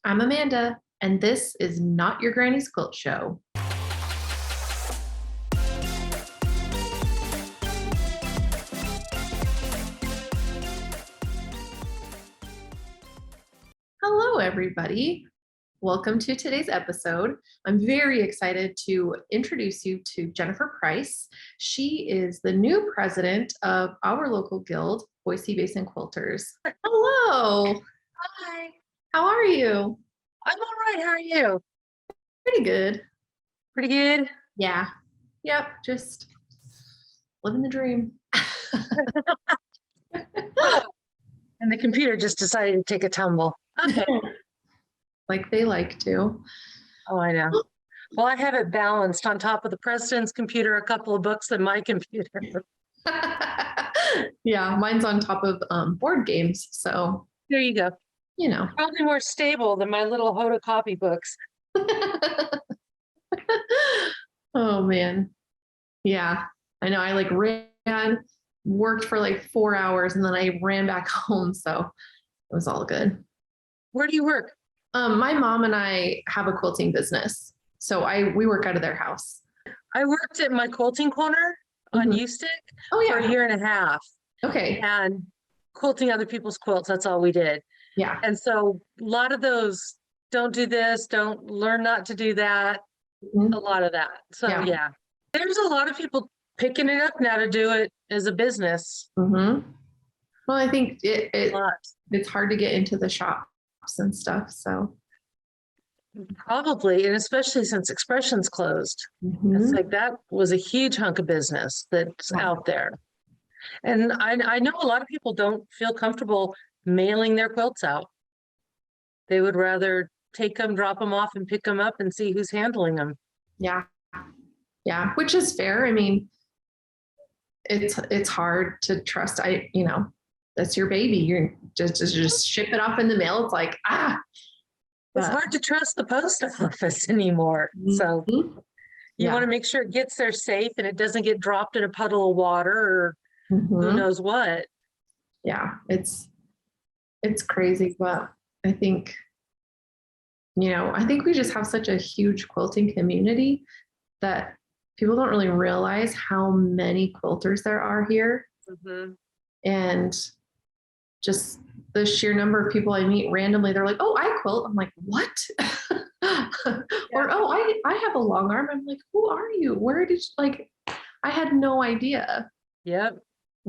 I'm Amanda, and this is Not Your Granny's Quilt Show. Hello, everybody. Welcome to today's episode. I'm very excited to introduce you to Jennifer Price. She is the new president of our local guild, Boise Basin Quilters. Hello. Hi. How are you? I'm all right. How are you? Pretty good. Pretty good. Yeah. Yep. Just living the dream. And the computer just decided to take a tumble. Okay. Like they like to. Oh, I know. Well, I have it balanced on top of the president's computer, a couple of books, and my computer. Yeah, mine's on top of board games. So There you go. you know. Probably more stable than my little Hoda copy books. Oh man. Yeah. I know. I like worked for like 4 hours and then I ran back home. So it was all good. Where do you work? My mom and I have a quilting business. So we work out of their house. I worked at my quilting corner on Mhm. U-Stick Oh for a yeah. year and a half, Okay. and quilting other people's quilts. That's all we did. Yeah. And so a lot of those, don't do this, don't learn not to do that. Mhm. A lot of that. So Yeah. yeah, there's a lot of people picking it up now to do it as a business. Mhm. Well, I think A lot. it's hard to get into the shops and stuff. So Probably, and especially since Expression's closed. It's Mhm. like that was a huge hunk of business that's Yeah. out there. And I know a lot of people don't feel comfortable mailing their quilts out. They would rather take them, drop them off, and pick them up and see who's handling them. Yeah. Yeah. Which is fair. I mean, it's hard to trust. That's your baby. You're just ship it off in the mail. It's like, It's hard to trust the post office anymore. So Mhm. you Yeah. want to make sure it gets there safe and it doesn't get dropped in a puddle of water or who Mhm. knows what. Yeah. It's crazy, but I think, I think we just have such a huge quilting community that people don't really realize how many quilters there are here. Mhm. And just the sheer number of people I meet randomly, they're like, "Oh, I quilt." I'm like, "What?" Or, "Oh, I have a long arm." I'm like, "Who are you? Where did you, like?" I had no idea. Yep.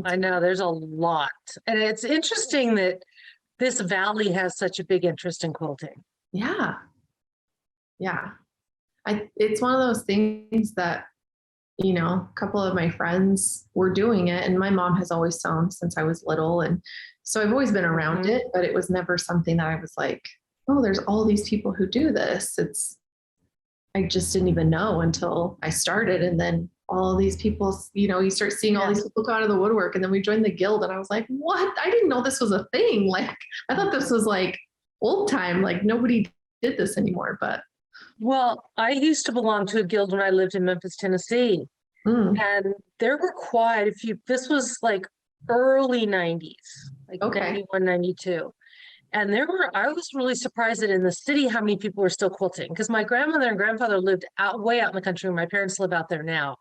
I know there's a lot. And it's interesting that this valley has such a big interest in quilting. Yeah, yeah. It's one of those things that a couple of my friends were doing it, and my mom has always sewn since I was little, and so I've always been around Mhm. it, but it was never something that I was like, "Oh, there's all these people who do this." I just didn't even know until I started, and then all these people, you start seeing all Yeah. these people come out of the woodwork, and then we joined the guild, and I was like, "What? I didn't know this was a thing." Like, I thought this was like old time, like nobody did this anymore, but Well, I used to belong to a guild when I lived in Memphis, Tennessee. mm, And there were quite a few. This was like early 90s, like okay. 91, 92. And I was really surprised that in the city, how many people were still quilting. Because my grandmother and grandfather lived way out in the country, and my parents live out there now.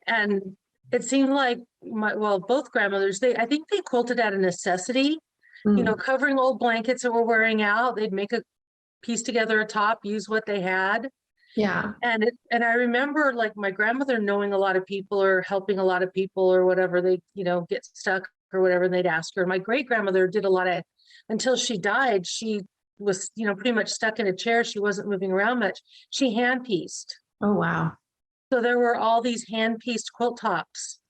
And it seemed like both grandmothers, I think they quilted out of necessity, Mm, covering old blankets that were wearing out. They'd make a piece together a top, use what they had. yeah. And I remember like my grandmother knowing a lot of people or helping a lot of people or whatever, they, get stuck or whatever, and they'd ask her. My great grandmother did a lot of, until she died, she was, pretty much stuck in a chair. She wasn't moving around much. She hand pieced. Oh, wow. So there were all these hand pieced quilt tops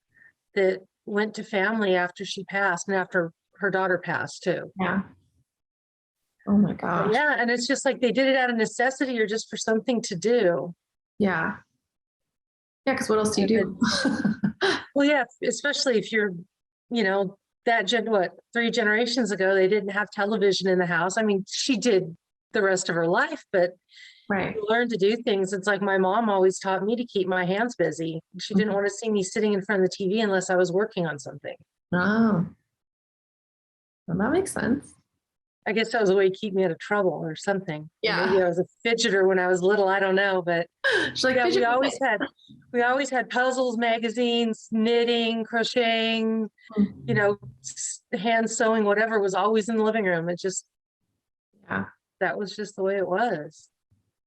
that went to family after she passed and after her daughter passed too. Yeah. Oh my But gosh. yeah. And it's just like they did it out of necessity or just for something to do. Yeah. Yeah, because what else do you do? Well, yeah, especially if you're, that 3 generations ago, they didn't have television in the house. I mean, she did the rest of her life, but Right. you learn to do things. It's like my mom always taught me to keep my hands busy. She didn't want to see me sitting in front of the TV unless I was working on something. Oh, well, that makes sense. I guess that was a way to keep me out of trouble or something. Or Yeah. maybe I was a fidgeter when I was little. I don't know, but She's like, yeah, "Fidget we always had puzzles, magazines, knitting, crocheting, with-" hand sewing, whatever was always in the living room. It just, Yeah. that was just the way it was.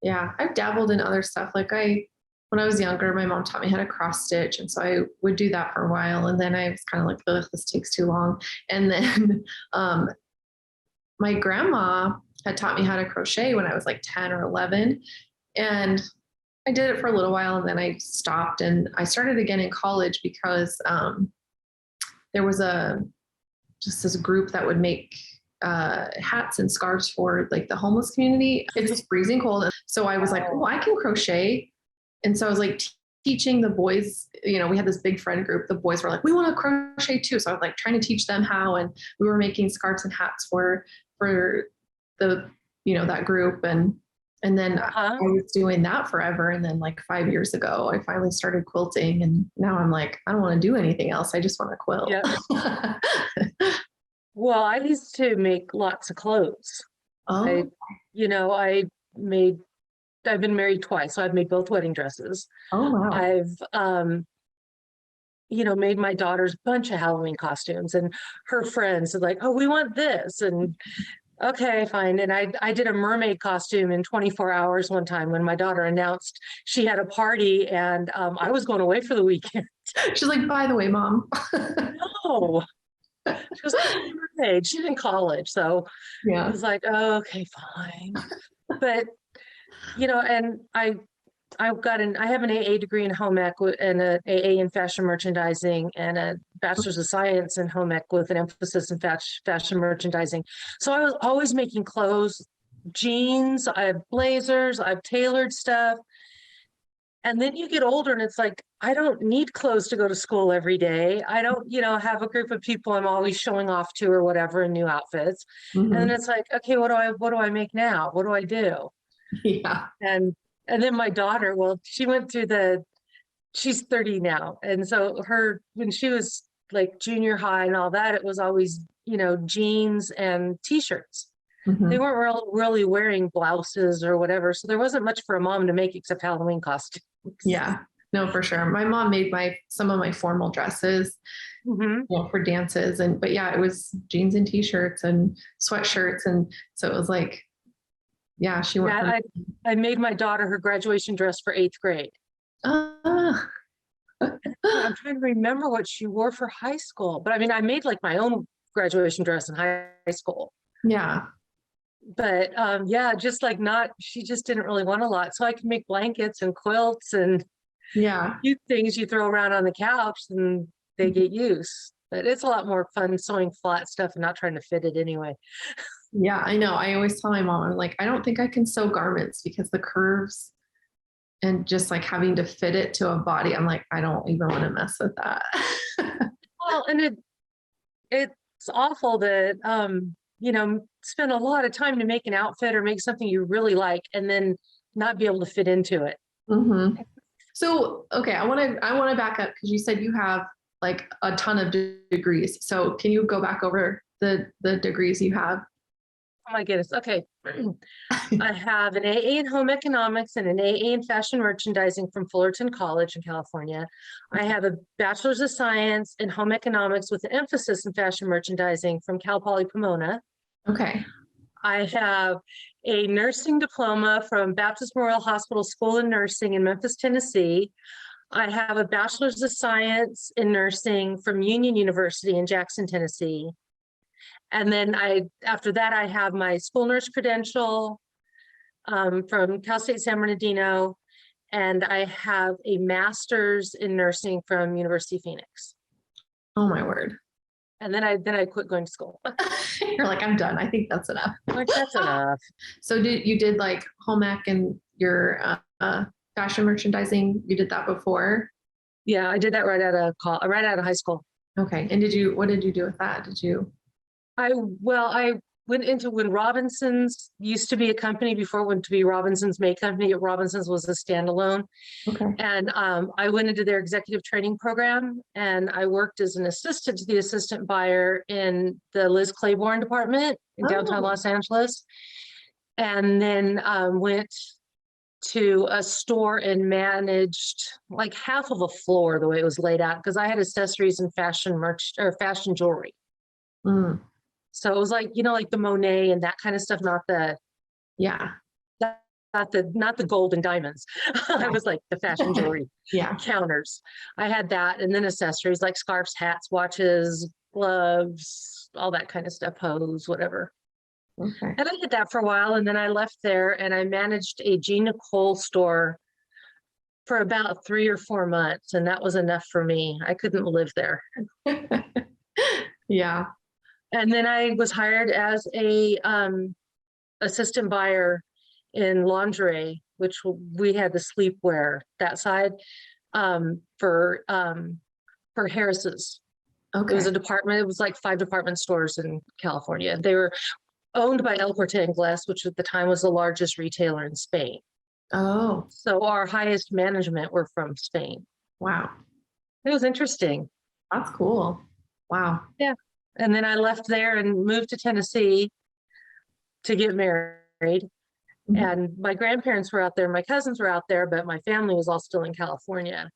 Yeah. I've dabbled in other stuff. When I was younger, my mom taught me how to cross stitch. And so I would do that for a while. And then I was kind of like, ugh, this takes too long. And then my grandma had taught me how to crochet when I was like 10 or 11. And I did it for a little while and then I stopped and I started again in college because there was just this group that would make hats and scarves for like the homeless community. It's freezing cold. So I was like, oh, I can crochet. And so I was like teaching the boys, we had this big friend group. The boys were like, we want to crochet too. So I was like trying to teach them how, and we were making scarves and hats for the, that group. And then I was doing that forever. And then like 5 years ago, I finally started quilting and now I'm like, I don't want to do anything else. I just want to quilt. Yeah. Well, I used to make lots of clothes. Oh. I've been married twice, so I've made both wedding dresses. Oh, wow. I've made my daughter's bunch of Halloween costumes, and her friends are like, oh, we want this. And okay, fine. And I did a mermaid costume in 24 hours one time when my daughter announced she had a party and I was going away for the weekend. She's like, by the way, Mom. No. She was like, mermaid. She's in college. So yeah. I was like, oh, okay, fine. But, and I have an AA degree in home ec and an AA in fashion merchandising and a bachelor's of science in home ec with an emphasis in fashion merchandising. So I was always making clothes, jeans, I have blazers, I've tailored stuff. And then you get older and it's like, I don't need clothes to go to school every day. I don't, have a group of people I'm always showing off to or whatever in new outfits. Mm-hmm. And then it's like, okay, what do I make now? What do I do? Yeah. And then my daughter, well, she went through she's 30 now. And so when she was like junior high and all that, it was always, jeans and t-shirts. Mm-hmm. They weren't really wearing blouses or whatever. So there wasn't much for a mom to make except Halloween costumes. Yeah, no, for sure. My mom made some of my formal dresses for dances. But yeah, it was jeans and t-shirts and sweatshirts. And so it was like, yeah, she went. Yeah, I made my daughter her graduation dress for 8th grade. I'm trying to remember what she wore for high school, but I mean, I made like my own graduation dress in high school. Yeah. But just like she just didn't really want a lot. So I could make blankets and quilts and cute things you throw around on the couch and they get used. But it's a lot more fun sewing flat stuff and not trying to fit it anyway. Yeah, I know. I always tell my mom, I'm like, I don't think I can sew garments because the curves and just like having to fit it to a body, I'm like, I don't even want to mess with that. Well, and it's awful that, spend a lot of time to make an outfit or make something you really like and then not be able to fit into it. Mm-hmm. So, okay, I want to back up because you said you have like a ton of degrees. So can you go back over the degrees you have? Oh my goodness. Okay. I have an AA in home economics and an AA in fashion merchandising from Fullerton College in California. I have a bachelor's of science in home economics with an emphasis in fashion merchandising from Cal Poly Pomona. Okay. I have a nursing diploma from Baptist Memorial Hospital School of Nursing in Memphis, Tennessee. I have a bachelor's of science in nursing from Union University in Jackson, Tennessee. And then after that, I have my school nurse credential from Cal State San Bernardino, and I have a master's in nursing from University of Phoenix. Oh my word. And then I quit going to school. You're like, I'm done. I think that's enough. Like, that's enough. So you did like home ec and your fashion merchandising? You did that before? Yeah, I did that right out of high school. Okay. And what did you do with that? I went into when Robinson's used to be a company before it went to be Robinson's Make Company. Robinson's was a standalone. Okay. And I went into their executive training program, and I worked as an assistant to the assistant buyer in the Liz Claiborne department in downtown Los Angeles. And then went to a store and managed like half of a floor the way it was laid out, because I had accessories and fashion merch or fashion jewelry. Mm. So it was like, you know, like the Monet and that kind of stuff, not the Yeah. not the gold and diamonds. I was like the fashion jewelry Yeah. counters. I had that, and then accessories like scarves, hats, watches, gloves, all that kind of stuff, hose, whatever. Okay. And I did that for a while, and then I left there and I managed a Jean Nicole store for about 3 or 4 months, and that was enough for me. I couldn't live there. Yeah. And then I was hired as a assistant buyer in lingerie, which we had the sleepwear that side for Harris's. Okay. It was a department. It was like 5 department stores in California. They were owned by El Corte Inglés, which at the time was the largest retailer in Spain. Oh, So our highest management were from Spain. wow. It was interesting. That's cool. Wow. Yeah. And then I left there and moved to Tennessee to get married. Mhm. And my grandparents were out there, my cousins were out there, but my family was all still in California.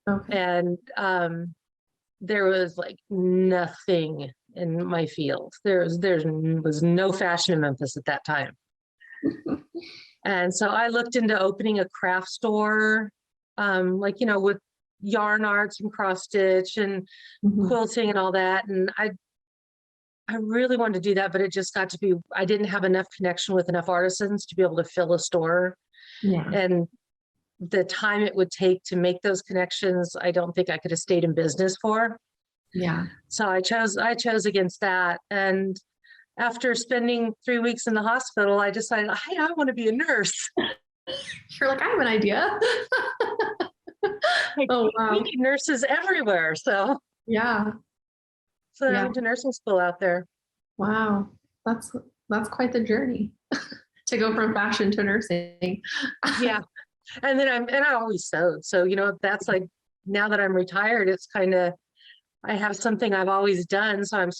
Okay. And there was like nothing in my field. There was no fashion in Memphis at that time. And so I looked into opening a craft store, like, you know, with yarn arts and cross stitch and Mhm. quilting and all that. And I really wanted to do that, but it just got to be, I didn't have enough connection with enough artisans to be able to fill a store. Yeah. And the time it would take to make those connections, I don't think I could have stayed in business for. Yeah. So I chose against that. And after spending 3 weeks in the hospital, I decided, hey, I want to be a nurse. You're like, I have an idea. Like, Oh, wow. we need nurses everywhere. So Yeah. I Yeah. went to nursing school out there. Wow. That's quite the journey to go from fashion to nursing. Yeah. And then I always sewed. So, you know, that's like, now that I'm retired, it's kind of, I have something I've always done. So I'm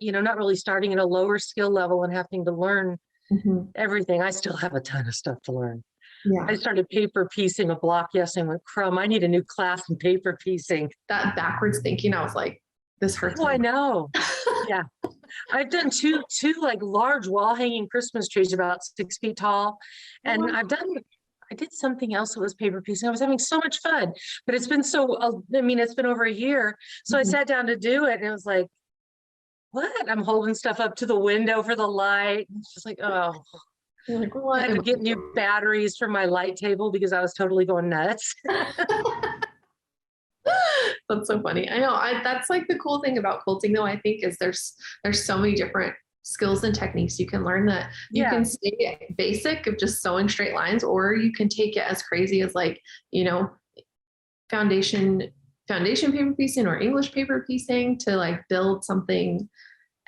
not really starting at a lower skill level and having to learn Mhm. everything. I still have a ton of stuff to learn. Yeah. I started paper piecing a block yesterday and went, crumb, I need a new class in paper piecing. That backwards thinking, I was like, this hurts. Oh, I know. Yeah. I've done two like large wall hanging Christmas trees about 6 feet tall. And wow. I did something else that was paper piecing. I was having so much fun, but it's been it's been over a year. So I Mhm. sat down to do it and it was like, what? I'm holding stuff up to the window for the light. It's just like, oh, You're like, I what had am to get new batteries for my light table because I was totally going nuts. That's so funny. I know. That's like the cool thing about quilting, though. I think is there's so many different skills and techniques you can learn that you Yeah. can stay basic of just sewing straight lines, or you can take it as crazy as like foundation paper piecing or English paper piecing to like build something.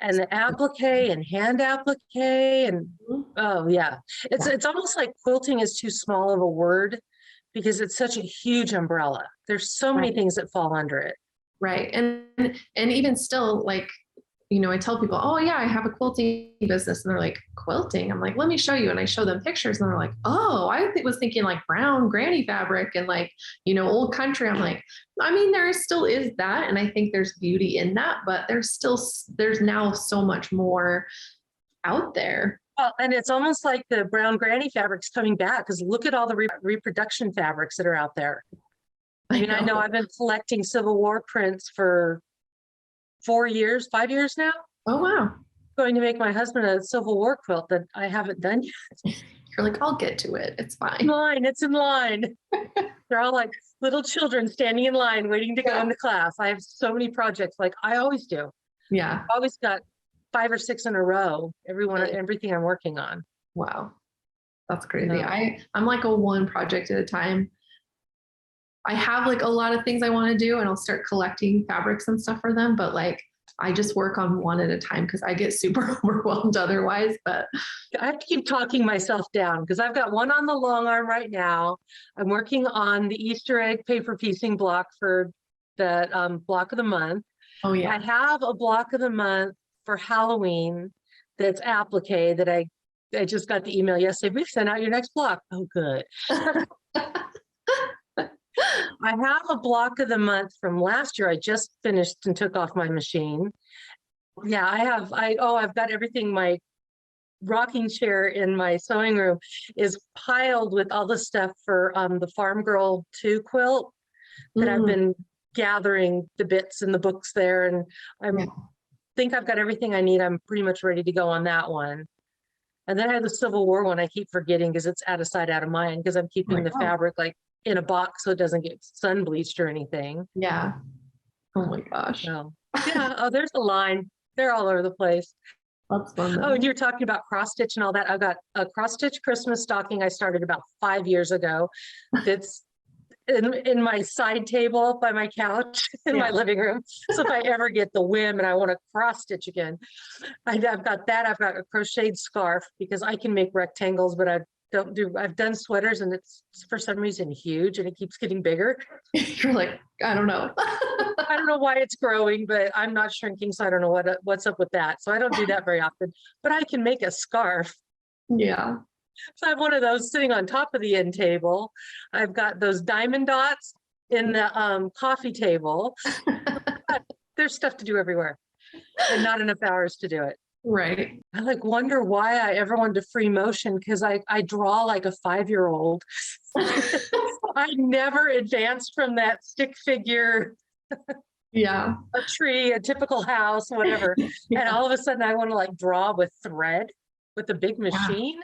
And the applique and hand applique and oh yeah. Yeah. It's almost like quilting is too small of a word because it's such a huge umbrella. There's so many Right. things that fall under it. Right. And even still, like, I tell people, oh yeah, I have a quilting business. And they're like, quilting? I'm like, let me show you. And I show them pictures and they're like, oh, was thinking like brown granny fabric and like, old country. I'm like, I mean, there still is that. And I think there's beauty in that, but there's now so much more out there. Well, and it's almost like the brown granny fabric's coming back because look at all the reproduction fabrics that are out there. I know I've been collecting Civil War prints for 5 years now. Oh, wow. Going to make my husband a Civil War quilt that I haven't done yet. You're like, I'll get to it. It's fine. It's in line. They're all like little children standing in line waiting to go into class. I have so many projects like I always do. Yeah. I've always got 5 or 6 in a row, everything I'm working on. Wow. That's crazy. I'm like a one project at a time. I have like a lot of things I want to do and I'll start collecting fabrics and stuff for them, but like I just work on one at a time because I get super overwhelmed otherwise. But I have to keep talking myself down because I've got one on the long arm right now. I'm working on the Easter egg paper piecing block for the block of the month. oh I yeah. have a block of the month for Halloween that's applique that I just got the email yesterday. We've sent out your next block. Oh, good. I have a block of the month from last year. I just finished and took off my machine. Yeah, I've got everything. My rocking chair in my sewing room is piled with all the stuff for the Farm Girl 2 quilt that I've been gathering the bits and the books there. And I think I've got everything I need. I'm pretty much ready to go on that one. And then I have the Civil War one I keep forgetting because it's out of sight, out of mind, because I'm keeping the fabric like in a box so it doesn't get sun bleached or anything. Yeah. Oh my gosh. So yeah, oh, there's a line. They're all over the place. That's fun. Oh, and you're talking about cross stitch and all that. I've got a cross stitch Christmas stocking I started about 5 years ago. That's in my side table by my couch in my living room. So if I ever get the whim and I want to cross stitch again, I've got that. I've got a crocheted scarf because I can make rectangles, but I've done sweaters and it's for some reason huge and it keeps getting bigger. You're like, I don't know. I don't know why it's growing, but I'm not shrinking. So I don't know what's up with that. So I don't do that very often, but I can make a scarf. Yeah. So I have one of those sitting on top of the end table. I've got those diamond dots in the coffee table. There's stuff to do everywhere and not enough hours to do it. Right. I like wonder why I ever wanted to free motion because I draw like a 5-year-old. I never advanced from that stick figure. Yeah. A tree, a typical house, whatever. And all of a sudden I want to like draw with thread with a big machine.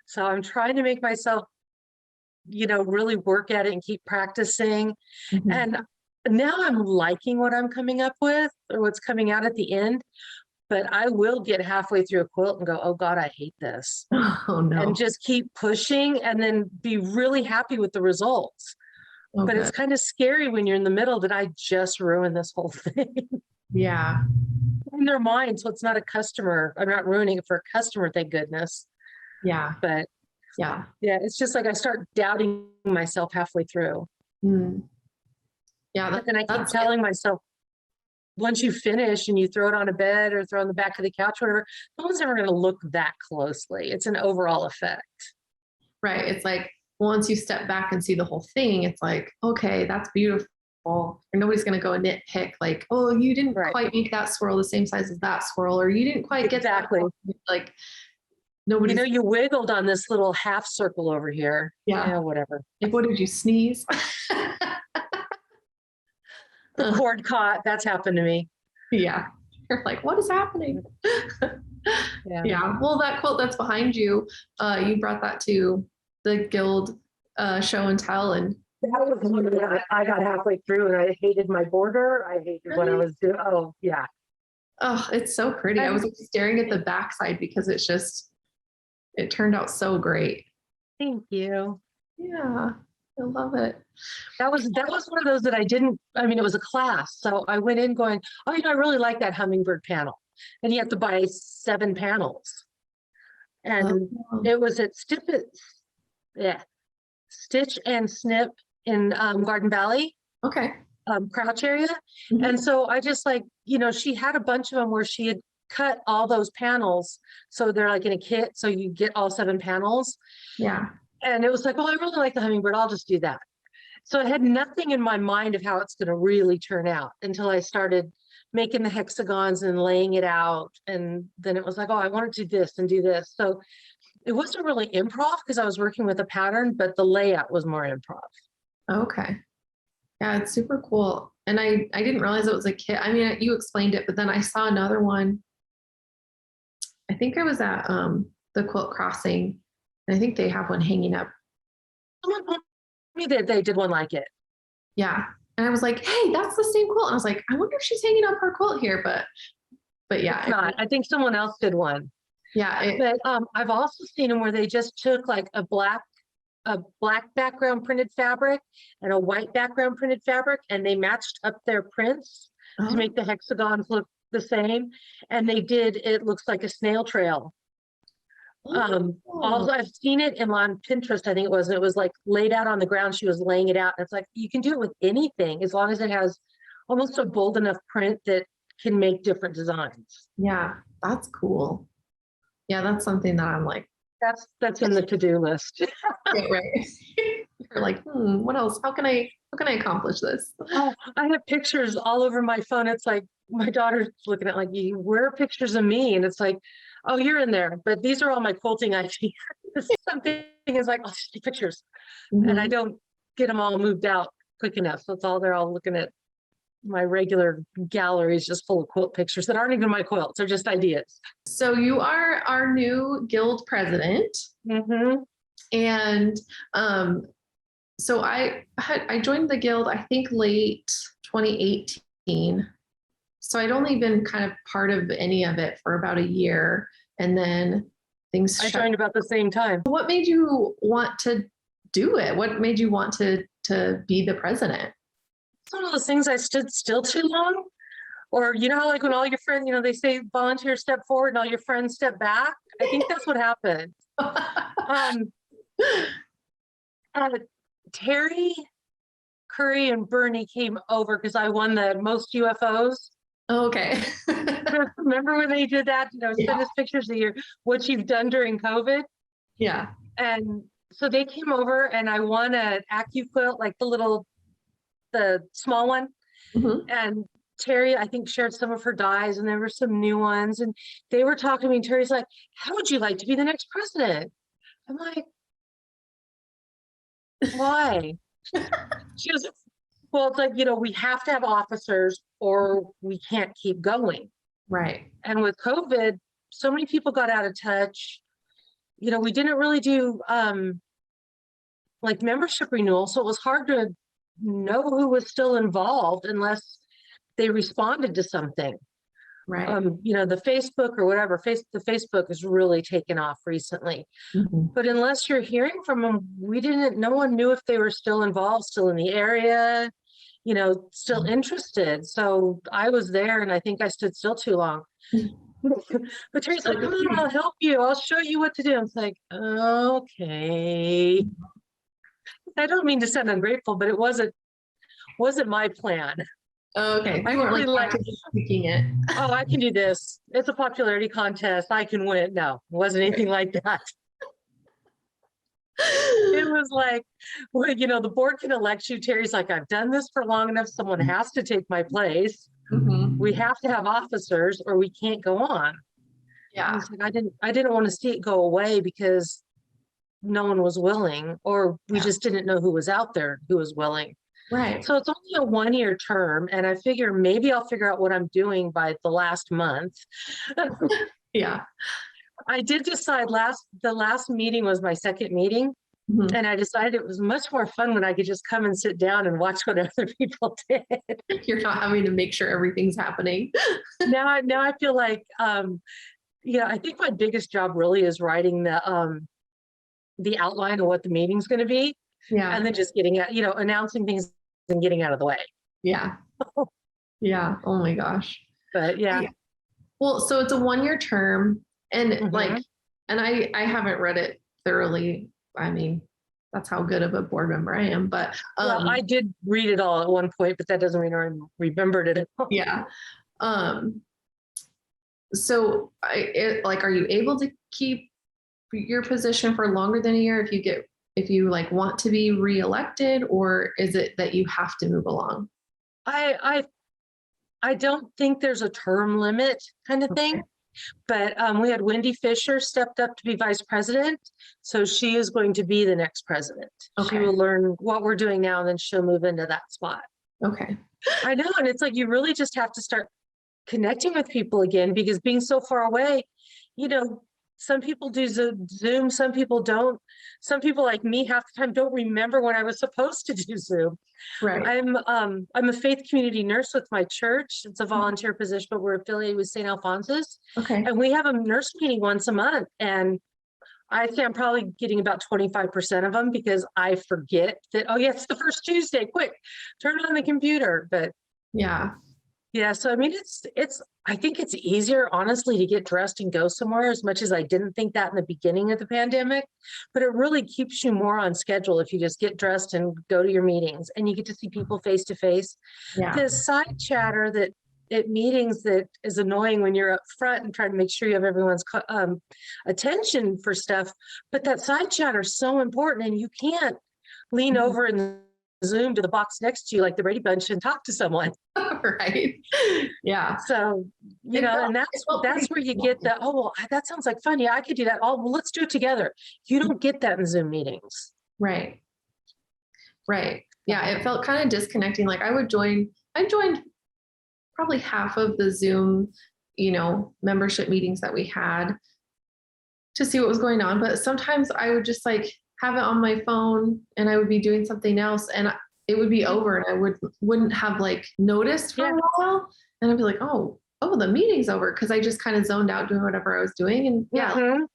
So I'm trying to make myself, really work at it and keep practicing. And now I'm liking what I'm coming up with or what's coming out at the end. But I will get halfway through a quilt and go, oh God, I hate this. Oh no. And just keep pushing and then be really happy with the results. Oh, but it's kind of scary when you're in the middle that I just ruined this whole thing. Yeah. In their mind. So it's not a customer. I'm not ruining it for a customer, thank goodness. Yeah. But yeah, it's just like I start doubting myself halfway through. Yeah. But then I keep telling myself, once you finish and you throw it on a bed or throw it on the back of the couch, whatever, no one's ever going to look that closely. It's an overall effect. Right. It's like once you step back and see the whole thing, it's like, okay, that's beautiful. And nobody's going to go and nitpick like, oh, you didn't quite make that swirl the same size as that swirl, or you didn't quite get that. Like nobody. You wiggled on this little half circle over here. Yeah. Whatever. Like, what did you sneeze? The cord caught. That's happened to me. Yeah. You're like, what is happening? Yeah. Well, that quilt that's behind you, you brought that to the guild show and tell, and that was one that I got halfway through and I hated my border. I hated what I was doing. Oh yeah. Oh, it's so pretty. I was staring at the backside because it turned out so great. Thank you. Yeah, I love it. That was one of those that it was a class. So I went in going, oh, I really like that hummingbird panel. And you have to buy 7 panels. And it was at Stitch and Snip in Garden Valley. Okay. Crouch area. And so I just she had a bunch of them where she had cut all those panels. So they're like in a kit. So you get all 7 panels. Yeah. And it was like, oh, I really like the hummingbird. I'll just do that. So I had nothing in my mind of how it's going to really turn out until I started making the hexagons and laying it out. And then it was like, oh, I want to do this and do this. So it wasn't really improv because I was working with a pattern, but the layout was more improv. Okay. Yeah, it's super cool. And I didn't realize it was a kit. I mean, you explained it, but then I saw another one. I think I was at the Quilt Crossing, and I think they have one hanging up. Someone told me that they did one like it. Yeah. And I was like, hey, that's the same quilt. And I was like, I wonder if she's hanging up her quilt here, but yeah. It's not. I think someone else did one. Yeah. But I've also seen them where they just took like a black background printed fabric and a white background printed fabric, and they matched up their prints to make the hexagons look the same, and they did, it looks like a snail trail. Also, I've seen it on Pinterest, I think it was like laid out on the ground. She was laying it out. And it's like, you can do it with anything as long as it has almost a bold enough print that can make different designs. Yeah, that's cool. Yeah, that's something that I'm like, That's in the to-do list. yeah, right. You're like, what else? How can I accomplish this? Oh, I have pictures all over my phone. It's like my daughter's looking at like, where are pictures of me? And it's like, oh, you're in there. But these are all my quilting ideas. Something is like, oh, pictures. And I don't get them all moved out quick enough. So it's all, they're all looking at my regular galleries just full of quilt pictures that aren't even my quilts. They're just ideas. So you are our new guild president. And so I joined the guild, I think late 2018. So I'd only been kind of part of any of it for about a year. And then things I joined about the same time. What made you want to do it? What made you want to be the president? It's one of those things, I stood still too long. Or, you know, how like when all your friends, you know, they say volunteer step forward and all your friends step back. I think that's what happened. Terry, Curry, and Bernie came over because I won the most UFOs. Oh, okay. Remember when they did that? You know, send us pictures of what you've done during COVID. Yeah. And so they came over and I won an AccuQuilt, like the small one. And Terry, I think, shared some of her dies, and there were some new ones. And they were talking to me, and Terry's like, how would you like to be the next president? I'm like, why? She goes, well, it's like, you know, we have to have officers or we can't keep going. Right. And with COVID, so many people got out of touch. You know, we didn't really do like membership renewal. So it was hard to know who was still involved unless they responded to something. Right. You know, the Facebook or whatever, the Facebook has really taken off recently. But unless you're hearing from them, no one knew if they were still involved, still in the area, you know, still interested. So I was there and I think I stood still too long. But Terry's like, come on, I'll help you. I'll show you what to do. I'm like, okay. I don't mean to sound ungrateful, but it wasn't my plan. Okay. I really like speaking it. Oh, I can do this. It's a popularity contest. I can win. No, it wasn't anything like that. It was like, well, you know, the board can elect you. Terry's like, I've done this for long enough. Someone has to take my place. We have to have officers or we can't go on. Yeah. Like, I didn't want to see it go away because no one was willing, or we just didn't know who was out there who was willing. Right. So it's only a 1-year term, and I figure maybe I'll figure out what I'm doing by the last month. Yeah. I did decide the last meeting was my second meeting, and I decided it was much more fun when I could just come and sit down and watch what other people did. You're not having to make sure everything's happening. Now I feel like, yeah, I think my biggest job really is writing the outline of what the meeting's going to be. Yeah. And then just getting out, you know, announcing things and getting out of the way. Yeah. Yeah. Oh my gosh. But yeah. Well, so it's a 1-year term, and and I haven't read it thoroughly. I mean, that's how good of a board member I am. But well, I did read it all at one point, but that doesn't mean I remembered it. Yeah. So are you able to keep your position for longer than a year if you like want to be reelected, or is it that you have to move along? I don't think there's a term limit kind of thing, but we had Wendy Fisher stepped up to be vice president. So she is going to be the next president. She will learn what we're doing now and then she'll move into that spot. Okay. I know. And it's like, you really just have to start connecting with people again, because being so far away, you know, some people do Zoom, some people don't. Some people like me half the time don't remember when I was supposed to do Zoom. Right. I'm a faith community nurse with my church. It's a volunteer position, but we're affiliated with St. Alphonsus. Okay. And we have a nurse meeting once a month. And I think I'm probably getting about 25% of them because I forget that, oh yeah, it's the first Tuesday, quick, turn on the computer. But yeah. Yeah, so I mean, I think it's easier, honestly, to get dressed and go somewhere, as much as I didn't think that in the beginning of the pandemic. But it really keeps you more on schedule if you just get dressed and go to your meetings and you get to see people face to face. Yeah. The side chatter that at meetings that is annoying when you're up front and trying to make sure you have everyone's attention for stuff. But that side chatter is so important, and you can't lean Mhm. over and Zoom to the box next to you like the Brady Bunch and talk to someone. Right. Yeah. So, and It felt that's pretty where you get normal. the, oh, well, that sounds like fun. Yeah, I could do that. Oh, well, let's do it together. You don't get that in Zoom meetings. Right. Right. Yeah. It felt kind of disconnecting. Like I joined probably half of the Zoom, membership meetings that we had to see what was going on. But sometimes I would just like have it on my phone and I would be doing something else and it would be over and wouldn't have like noticed for Yeah. a while. And I'd be like, oh, the meeting's over. Cause I just kind of zoned out doing whatever I was doing. And yeah, Mhm.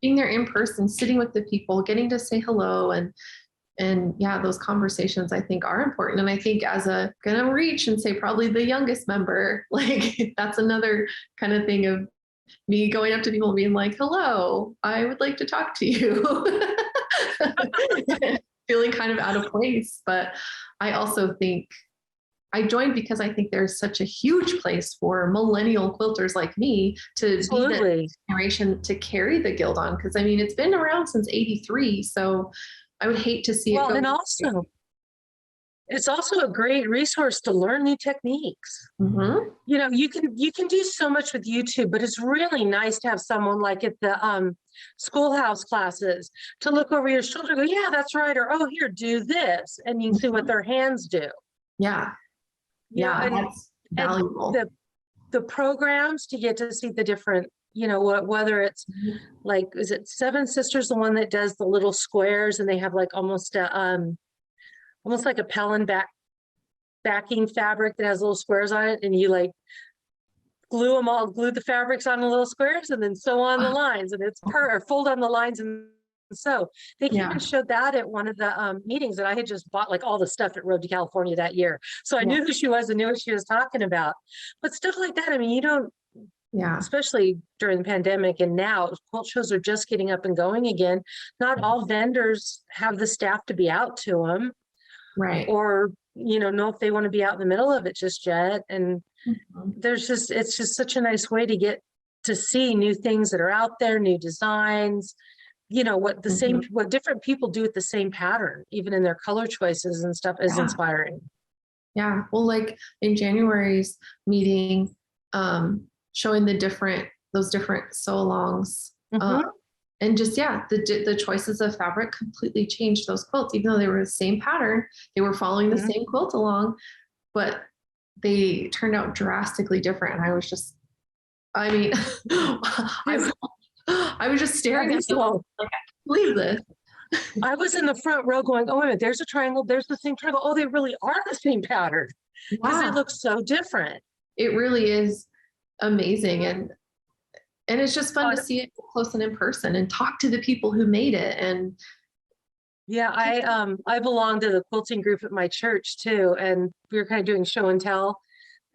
being there in person, sitting with the people, getting to say hello and yeah, those conversations I think are important. And I think as a gonna reach and say probably the youngest member, like that's another kind of thing of me going up to people and being like, hello, I would like to talk to you. Feeling kind of out of place. But I also think I joined because I think there's such a huge place for millennial quilters like me to be the Absolutely. generation to carry the guild on. Cause I mean, it's been around since 83. So I would hate to see it Well, go. and also, it's also a great resource to learn new techniques. Mhm. You can do so much with YouTube, but it's really nice to have someone like at the schoolhouse classes to look over your shoulder and go, yeah, that's right. Or, oh, here, do this. And you can see what their hands do. Yeah. You know, Yeah. and That's and valuable. the programs to get to see the different, whether it's Mhm. like, is it Seven Sisters, the one that does the little squares and they have like almost like a Pellin backing fabric that has little squares on it, and you like glue the fabrics on the little squares and then sew on the lines, and it's or fold on the lines and sew. They came Yeah. and showed that at one of the meetings, and I had just bought like all the stuff at Road to California that year. So I Yeah. knew who she was and knew what she was talking about. But stuff like that, I mean, you don't, Yeah. especially during the pandemic and now quilt shows are just getting up and going again. Not all vendors have the staff to be out to them Right. or know if they want to be out in the middle of it just yet. And Mhm. it's just such a nice way to get to see new things that are out there, new designs, Mhm. what different people do with the same pattern, even in their color choices and stuff, is Yeah. inspiring. Yeah. Well, like in January's meeting, showing those different sew alongs, Mhm. and just, yeah, the choices of fabric completely changed those quilts, even though they were the same pattern, they were following the Mhm. same quilt along, but they turned out drastically different. And I was just, I mean, I was just Yeah, staring at these them little, like, I can't believe this. I was in the front row going, oh, wait a minute, there's a triangle, there's the same triangle. Oh, they really are the same pattern because they Yeah, look so different. it really is amazing. And it's just fun to see it close and in person and talk to the people who made it. And Yeah, I belong to the quilting group at my church too, and we were kind of doing show and tell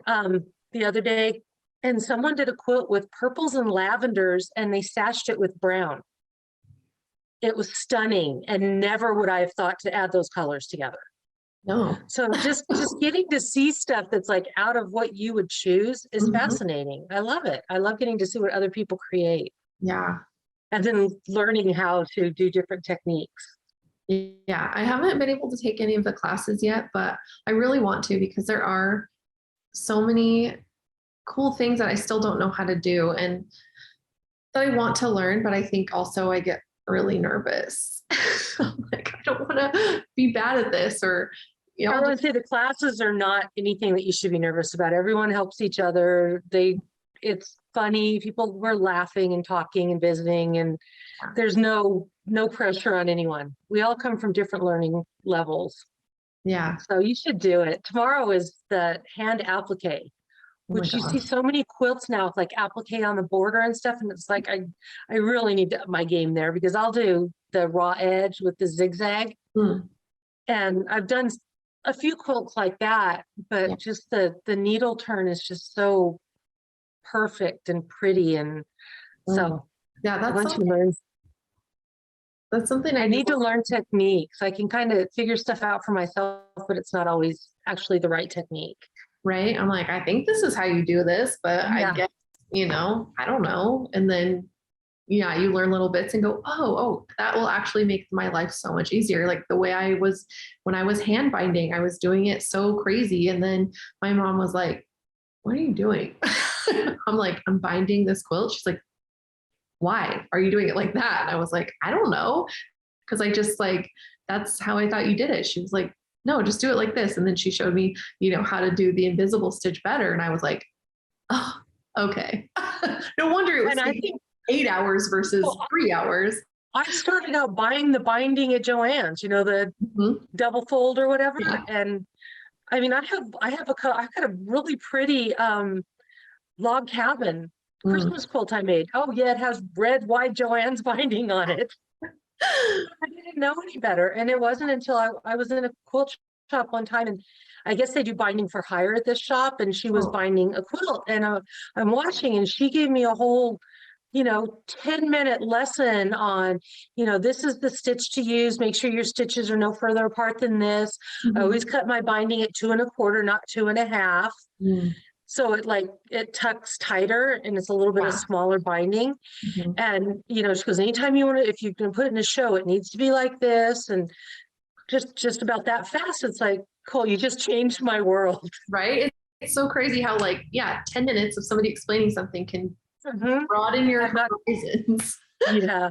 the other day, and someone did a quilt with purples and lavenders, and they sashed it with brown. It was stunning, and never would I have thought to add those colors together. no. So just getting to see stuff that's like out of what you would choose is Mhm. fascinating. I love it. I love getting to see what other people create Yeah. and then learning how to do different techniques. Yeah. I haven't been able to take any of the classes yet, but I really want to because there are so many cool things that I still don't know how to do and that I want to learn, but I think also I get really nervous. I'm like, I don't want to be bad at this or, I I'll would say the classes are not anything that you should be nervous about. Everyone helps each other. It's funny. People were laughing and talking and visiting, and there's no pressure on anyone. We all come from different learning levels. yeah. So you should do it. Tomorrow is the hand applique, Oh my which you see gosh. so many quilts now with like applique on the border and stuff. And it's like, I really need to up my game there because I'll do the raw edge with the zigzag. Hmm. And I've done a few quilts like that, Yeah. but just the needle turn is just so perfect and pretty. And Mm. so Yeah, once you learn, that's something I I do. need to learn techniques. I can kind of figure stuff out for myself, but it's not always actually the right technique. Right? I'm like, I think this is how you do this, but I Yeah. guess, I don't know. And then, yeah, you learn little bits and go, oh, that will actually make my life so much easier. Like the way when I was hand binding, I was doing it so crazy. And then my mom was like, what are you doing? I'm like, I'm binding this quilt. She's like, why are you doing it like that? And I was like, I don't know. Cause I just like, that's how I thought you did it. She was like, no, just do it like this. And then she showed me, how to do the invisible stitch better. And I was like, oh, okay. No wonder it was And I taking think 8 hours versus well, 3 hours. I started out buying the binding at Joann's, the Mhm. double fold or whatever. Yeah. And I mean, I've got a really pretty log cabin Mm. Christmas quilt I made. Oh yeah, it has red, white Joann's binding on it. I didn't know any better. And it wasn't until I was in a quilt shop one time, and I guess they do binding for hire at this shop, and she was Oh, binding a quilt. And I'm watching, and she gave me a whole 10-minute lesson on, this is the stitch to use. Make sure your stitches are no further apart than this. I mhm. always cut my binding at 2 1/4, not 2 1/2. Mm. So it tucks tighter and it's a little bit of Yeah. smaller binding. Mhm. And, she goes, anytime you want to, if you can put it in a show, it needs to be like this. And just about that fast. It's like, Cole, you just changed my world. Right? It's so crazy how, like, yeah, 10 minutes of somebody explaining something can Mhm. broaden your I've got, horizons. yeah.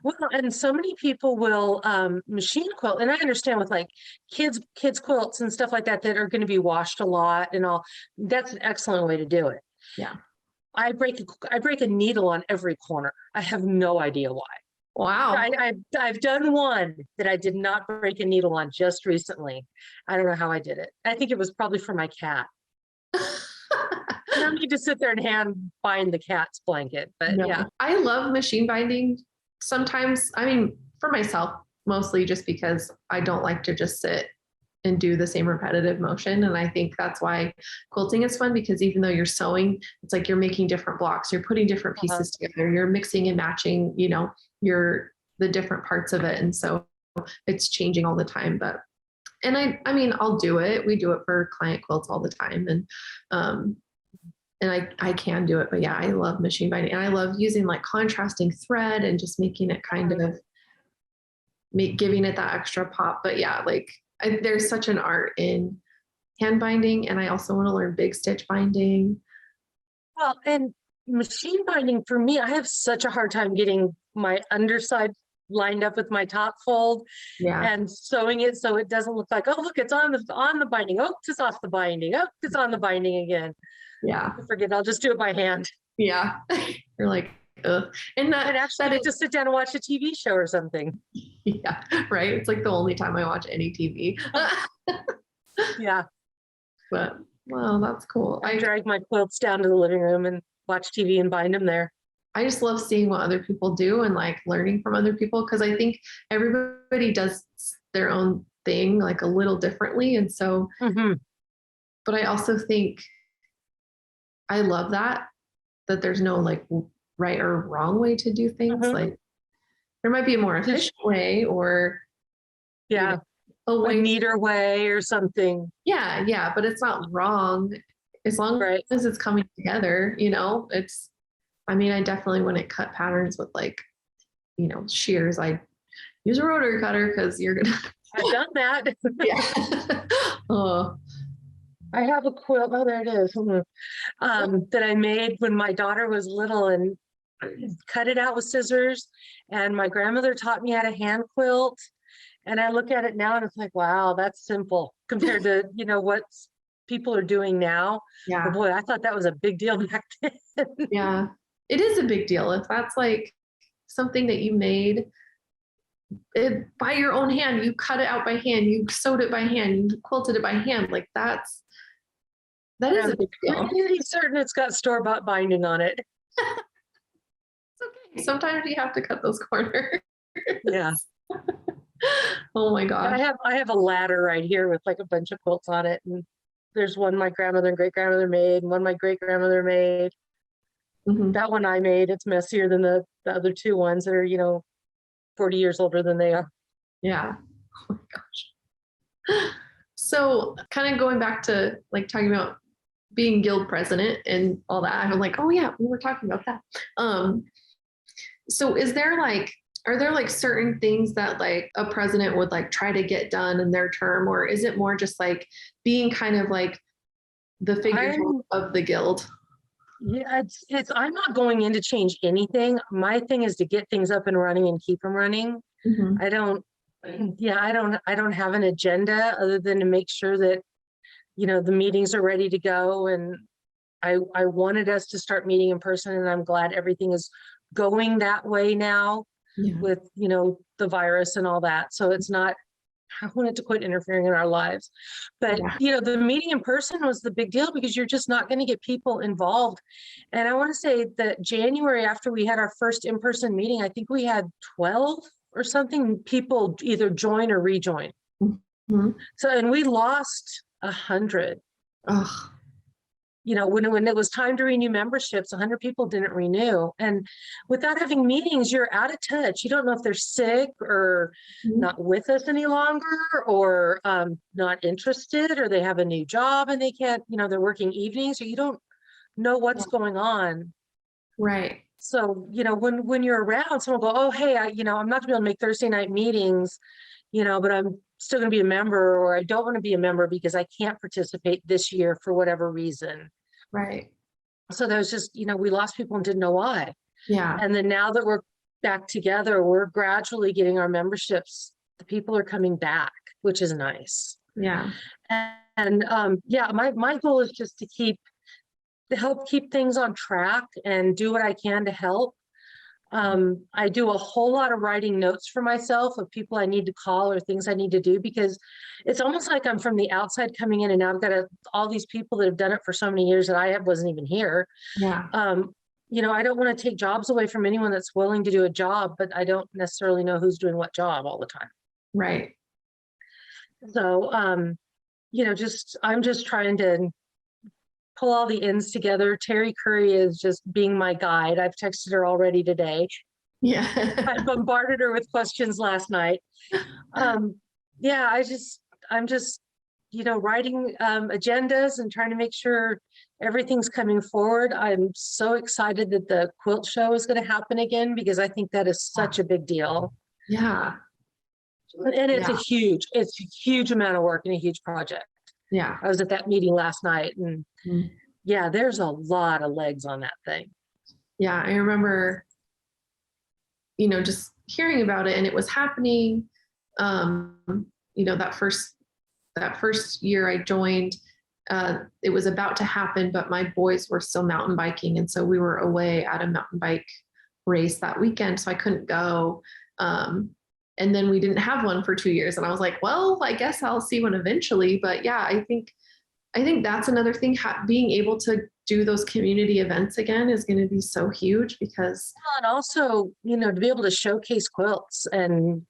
Well, and so many people will machine quilt, and I understand with like kids quilts and stuff like that that are going to be washed a lot and all. That's an excellent way to do it. Yeah. I break a needle on every corner. I have no idea why. Wow. I've done one that I did not break a needle on just recently. I don't know how I did it. I think it was probably for my cat. I don't need to sit there and hand bind the cat's blanket, but No, yeah. I love machine binding sometimes. I mean, for myself, mostly just because I don't like to just sit and do the same repetitive motion. And I think that's why quilting is fun, because even though you're sewing, it's like you're making different blocks, you're putting different Uh-huh. pieces together, you're mixing and matching, your the different parts of it. And so it's changing all the time. But and I mean, I'll do it. We do it for client quilts all the time. Um, and I can do it, but yeah, I love machine binding, and I love using like contrasting thread and just making it kind of giving it that extra pop. But yeah, like there's such an art in hand binding, and I also want to learn big stitch binding. Well, and machine binding for me, I have such a hard time getting my underside lined up with my top fold Yeah, and sewing it so it doesn't look like, oh, look, it's on the binding. Oh, it's off the binding. Oh, it's on the binding again. yeah, I forget. I'll just do it by hand. yeah. You're like, ugh. And And that actually that get is to sit down and watch a TV show or something. yeah, right. It's like the only time I watch any TV. Yeah. But well, that's cool. I drag my quilts down to the living room and watch TV and bind them there. I just love seeing what other people do and like learning from other people, because I think everybody does their own thing like a little differently. And so, Mhm. but I also think I love that there's no like right or wrong way to do things. Mhm. Like there might be a more Just, efficient way, or, yeah, a a way. neater way or something. Yeah, but it's not wrong as long Right. as it's coming together, it's, I mean, I definitely wouldn't cut patterns with like, shears. I use a rotary cutter because you're gonna, I've done that. yeah. Oh, I have a quilt. Oh, there it is. That I made when my daughter was little and cut it out with scissors. And my grandmother taught me how to hand quilt. And I look at it now and it's like, wow, that's simple compared to, what people are doing now. But yeah, boy, I thought that was a big deal back then. yeah. It is a big deal if that's like something that you made it by your own hand. You cut it out by hand. You sewed it by hand. You quilted it by hand. Like that And is I'm a big deal. pretty certain it's got store-bought binding on it. It's okay. Sometimes you have to cut those corners. Yeah. Oh my And gosh. I have a ladder right here with like a bunch of quilts on it. And there's one my grandmother and great grandmother made, and one my great grandmother made. Mhm. That one I made, it's messier than the other two ones that are, 40 years older than they are. Yeah. Oh my gosh. So kind of going back to like talking about being guild president and all that, I'm like, oh yeah, we were talking about that. So is there like, are there like certain things that like a president would like try to get done in their term, or is it more just like being kind of like the figurehead I'm of the guild? Yeah, I'm not going in to change anything. My thing is to get things up and running and keep them running. Mhm. I don't, yeah, I don't have an agenda other than to make sure that, the meetings are ready to go. And I wanted us to start meeting in person, and I'm glad everything is going that way now Yeah. with, the virus and all that. So it's not, I wanted to quit interfering in our lives. But, Yeah. the meeting in person was the big deal because you're just not going to get people involved. And I want to say that January, after we had our first in-person meeting, I think we had 12 or something people either join or rejoin. Mhm. So, and we lost 100. Ugh. When it was time to renew memberships, 100 people didn't renew. And without having meetings, you're out of touch. You don't know if they're sick or Mhm. not with us any longer, or not interested, or they have a new job and they can't, they're working evenings, or you don't know Yeah. what's going on. Right. So, when you're around, someone will go, oh, hey, I'm not gonna be able to make Thursday night meetings, but I'm still gonna be a member, or I don't want to be a member because I can't participate this year for whatever reason. Right. So there was just, we lost people and didn't know why. Yeah. And then now that we're back together, we're gradually getting our memberships. The people are coming back, which is nice. Yeah. And yeah, my goal is just to help keep things on track and do what I can to help. I do a whole lot of writing notes for myself of people I need to call or things I need to do, because it's almost like I'm from the outside coming in, and now I've got all these people that have done it for so many years that wasn't even here. Yeah. I don't want to take jobs away from anyone that's willing to do a job, but I don't necessarily know who's doing what job all the time. Right. So, I'm just trying to pull all the ends together. Terry Curry is just being my guide. I've texted her already today. Yeah. I bombarded her with questions last night. Yeah, I'm just, writing agendas and trying to make sure everything's coming forward. I'm so excited that the quilt show is going to happen again, because I think that is such a big deal. Yeah. And Yeah. it's a huge amount of work and a huge project. Yeah. I was at that meeting last night, and Mhm. yeah, there's a lot of legs on that thing. Yeah. I remember, just hearing about it and it was happening. Um, that first year I joined, it was about to happen, but my boys were still mountain biking. And so we were away at a mountain bike race that weekend. So I couldn't go. Um, and then we didn't have one for 2 years. And I was like, well, I guess I'll see one eventually. But yeah, I think that's another thing. Being able to do those community events again is going to be so huge because, And also, to be able to showcase quilts and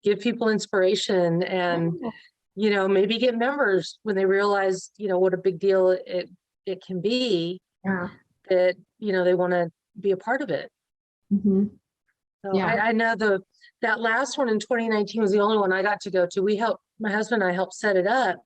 give people inspiration, and oh, maybe get members when they realize, what a big deal it can be, yeah, that, they want to be a part of it. hmm So yeah, I know that last one in 2019 was the only one I got to go to. My husband and I helped set it up.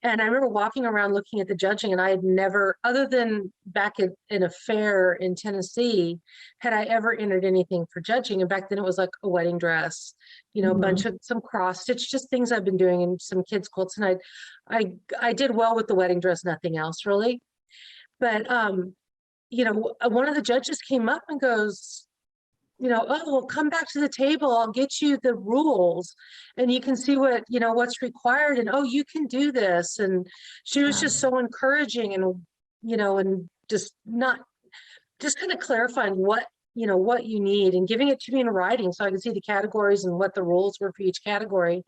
And I remember walking around looking at the judging, and I had never, other than back in a fair in Tennessee, had I ever entered anything for judging. And back then it was like a wedding dress, a bunch of some cross stitch, just things I've been doing, and some kids quilts. And I did well with the wedding dress, nothing else really. But one of the judges came up and goes, oh, well, come back to the table. I'll get you the rules and you can see what's required. And, oh, you can do this. And she was just so encouraging, and just kind of clarifying what you need, and giving it to me in writing so I could see the categories and what the rules were for each category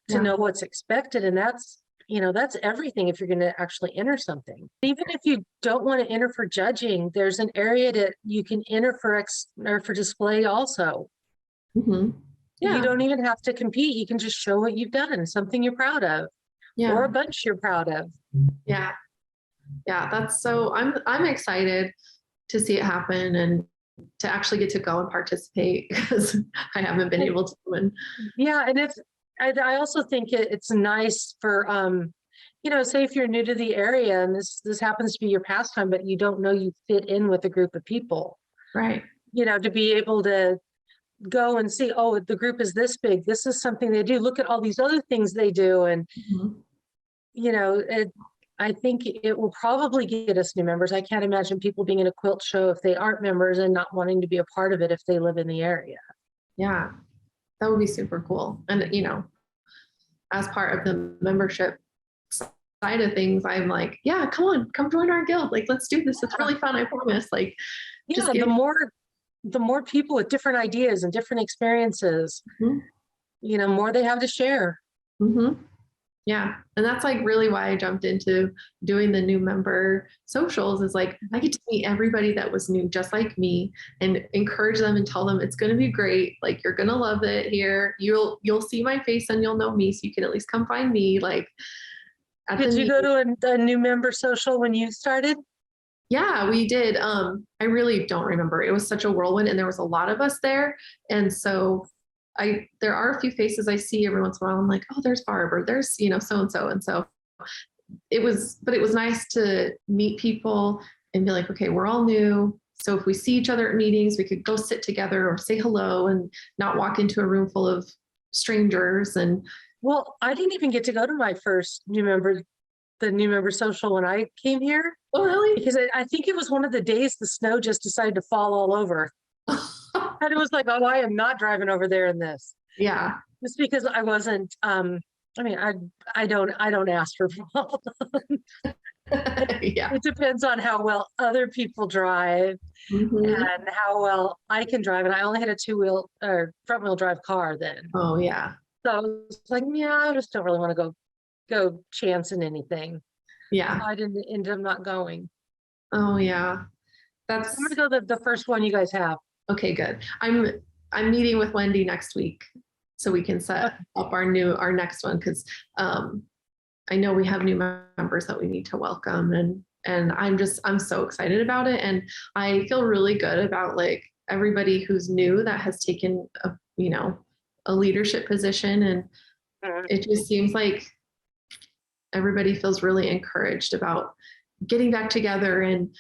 to yeah, know what's expected. And that's everything if you're going to actually enter something. Even if you don't want to enter for judging, there's an area that you can enter for display also. hmm You Yeah. don't even have to compete. You can just show what you've done, something you're proud of, or Yeah. a bunch you're proud of. Yeah. Yeah. That's so I'm excited to see it happen and to actually get to go and participate because I haven't been And able to. And yeah, and I also think it's nice for say if you're new to the area and this happens to be your pastime, but you don't know you fit in with a group of people, right. to be able to go and see, oh, the group is this big. This is something they do. Look at all these other things they do. And, Mhm. I think it will probably get us new members. I can't imagine people being in a quilt show if they aren't members and not wanting to be a part of it if they live in the area. Yeah. That would be super cool. And, as part of the membership side of things, I'm like, yeah, come on, come join our guild. Like, let's do this. It's really fun. I promise. Like, just Yeah, get. the more people with different ideas and different experiences, Mhm. More they have to share. Mm-hmm. Yeah. And that's like really why I jumped into doing the new member socials is like I get to meet everybody that was new just like me and encourage them and tell them it's going to be great. Like you're going to love it here. You'll see my face and you'll know me so you can at least come find me like at the Did you meeting. go to a new member social when you started? Yeah, we did. I really don't remember. It was such a whirlwind and there was a lot of us there. And so there are a few faces I see every once in a while. I'm like, oh, there's Barb or there's, so and so. And so but it was nice to meet people and be like, okay, we're all new. So if we see each other at meetings, we could go sit together or say hello and not walk into a room full of strangers. And Well, I didn't even get to go to my first the new member social when I came here oh, really? because I think it was one of the days the snow just decided to fall all over. And it was like, oh, I am not driving over there in this. Yeah. Just because I wasn't, I don't ask for fault. Yeah. It depends on how well other people drive Hmm. and how well I can drive. And I only had a two-wheel or front-wheel drive car then. Oh, yeah. So it's like, yeah, I just don't really want to go chancing anything. Yeah. So I didn't end up not going. Oh, yeah. So I'm That's gonna go the first one you guys have. okay. Good. I'm meeting with Wendy next week so we can set up our next one because I know we have new members that we need to welcome and I'm so excited about it and I feel really good about like everybody who's new that has taken a leadership position and Mhm. it just seems like everybody feels really encouraged about getting back together and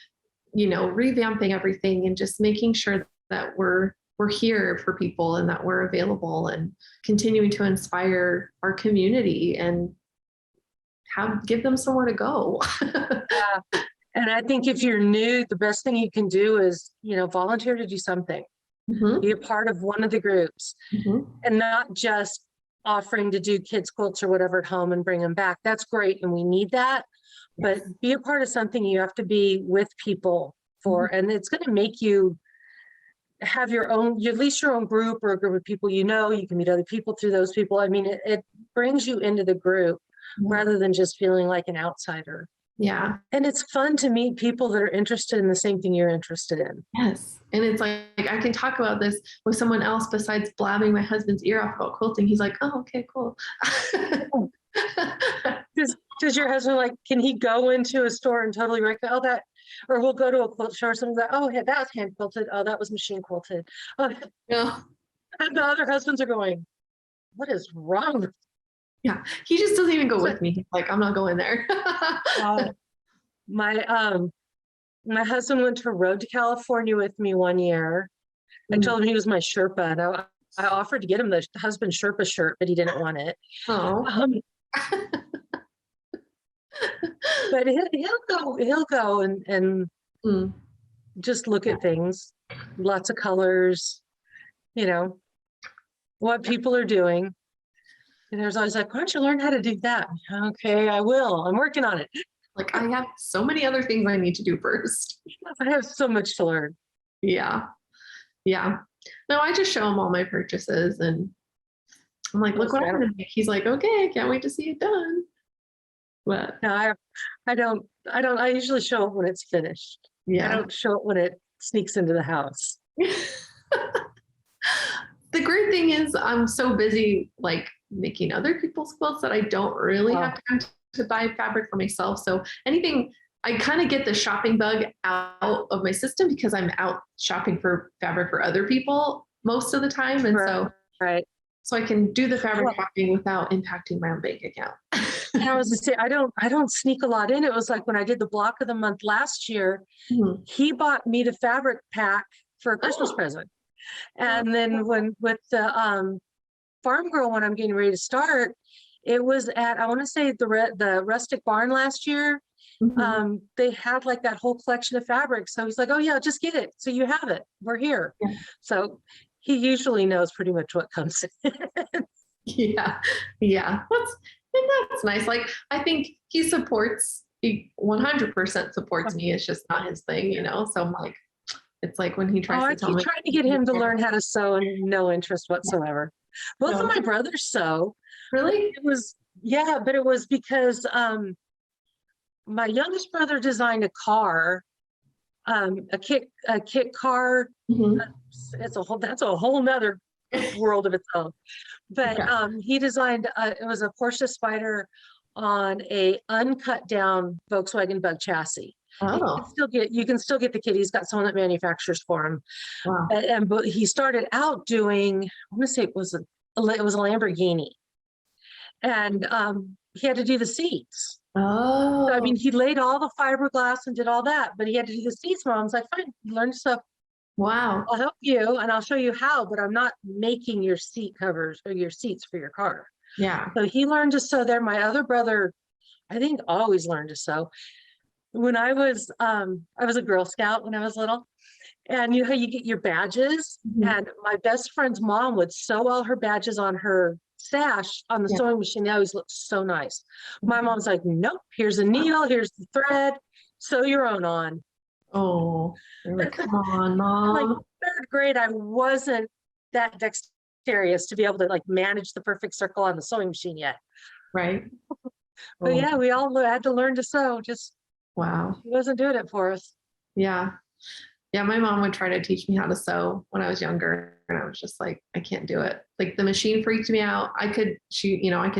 revamping everything and just making sure that we're here for people and that we're available and continuing to inspire our community and give them somewhere to go. Yeah. And I think if you're new, the best thing you can do is, volunteer to do something, be Hmm. a part of one of the groups Hmm. and not just offering to do kids quilts or whatever at home and bring them back. That's great. And we need that, but Yes. be a part of something you have to be with people for, Mhm. and it's going to make you have at least your own group or a group of people, you can meet other people through those people. I mean, it brings you into the group Yeah. rather than just feeling like an outsider. Yeah. And it's fun to meet people that are interested in the same thing you're interested in. Yes. And it's like I can talk about this with someone else besides blabbing my husband's ear off about quilting. He's like, oh, okay, cool. Does your husband can he go into a store and totally recognize that? Or we'll go to a quilt show or something like, oh, yeah, that was hand quilted. Oh, that was machine quilted. Oh, Yeah. and the other husbands are going, what is wrong with Yeah. He just doesn't even go so, with me. He's like, I'm not going there. my my husband went to Road to California with me one year. I Mm. told him he was my Sherpa, and I offered to get him the husband Sherpa shirt, but he didn't want it. Oh. But he'll go and Mm. just look at things, lots of colors, what people are doing. And there's always like, why don't you learn how to do that? Okay, I will. I'm working on it. Like I have so many other things I need to do first. I have so much to learn. Yeah. Yeah. No, I just show him all my purchases and I'm like, look what I'm gonna make. He's like, okay, I can't wait to see it done. But No, I usually show it when it's finished. I yeah. don't show it when it sneaks into the house. the great thing is I'm so busy like making other people's quilts that I don't really Oh, have time to buy fabric for myself. So anything, I kind of get the shopping bug out of my system because I'm out shopping for fabric for other people most of the time. And right. so Right. so I can do the fabric Well, shopping without impacting my own bank account. and I was to say, I don't sneak a lot in. It was like when I did the block of the month last year, Mhm. he bought me the fabric pack for a Christmas Oh, present. And then when with the farm girl, when I'm getting ready to start, it was at, I want to say the rustic barn last year. mhm. They had like that whole collection of fabric. So he's like, oh yeah, just get it. So you have it. We're here. Yeah. So he usually knows pretty much what comes in. Yeah. Yeah. And that's nice. Like I think he 100% supports me. It's just not his thing, you know? So I'm like, it's like when he Oh, tries I to tell keep me, trying to get him to learn how to sew and no interest whatsoever. Both of no, my brothers sew. really? It was, yeah, but it was because my youngest brother designed a car, a kit car. Mhm. That's a whole nother world of its own. But Yeah. he designed it was a Porsche Spider on a uncut down Volkswagen Bug chassis. Oh, You can still get the kit. He's got someone that manufactures for him. wow. But he started out doing, I want to say it was a Lamborghini, and he had to do the seats. So, I Oh, mean, he laid all the fiberglass and did all that, but he had to do the seats. Mom's like, fine, learn stuff. wow. I'll help you and I'll show you how, but I'm not making your seat covers or your seats for your car. Yeah. So he learned to sew there. My other brother, I think, always learned to sew. When I was a Girl Scout when I was little, and you know how you get your badges, Mhm. and my best friend's mom would sew all her badges on her sash on the Yeah. sewing machine. They always looked so nice. My Mhm. mom's like, nope, here's a needle, here's the thread, sew your own on. Oh, you're like, come on, In like mom. third grade, I wasn't that dexterous to be able to like manage the perfect circle on the sewing machine yet. Right. But Oh, yeah, we all had to learn to sew. Just wow. she wasn't doing it for us. Yeah. Yeah, my mom would try to teach me how to sew when I was younger, and I was just like, I can't do it. Like the machine freaked me out. I could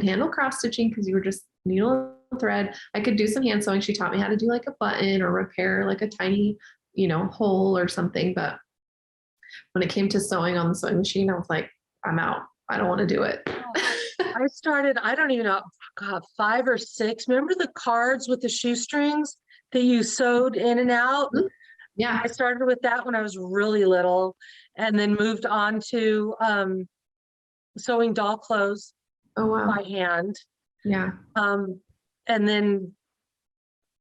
handle cross stitching because you were just needle and thread. I could do some hand sewing. She taught me how to do like a button or repair like a tiny, hole or something. But when it came to sewing on the sewing machine, I was like, I'm out. I don't want to do it. I started, I don't even know, God, 5 or 6. Remember the cards with the shoestrings that you sewed in and out? Yeah. I started with that when I was really little and then moved on to sewing doll clothes Oh, wow. by hand. Yeah. Um, and then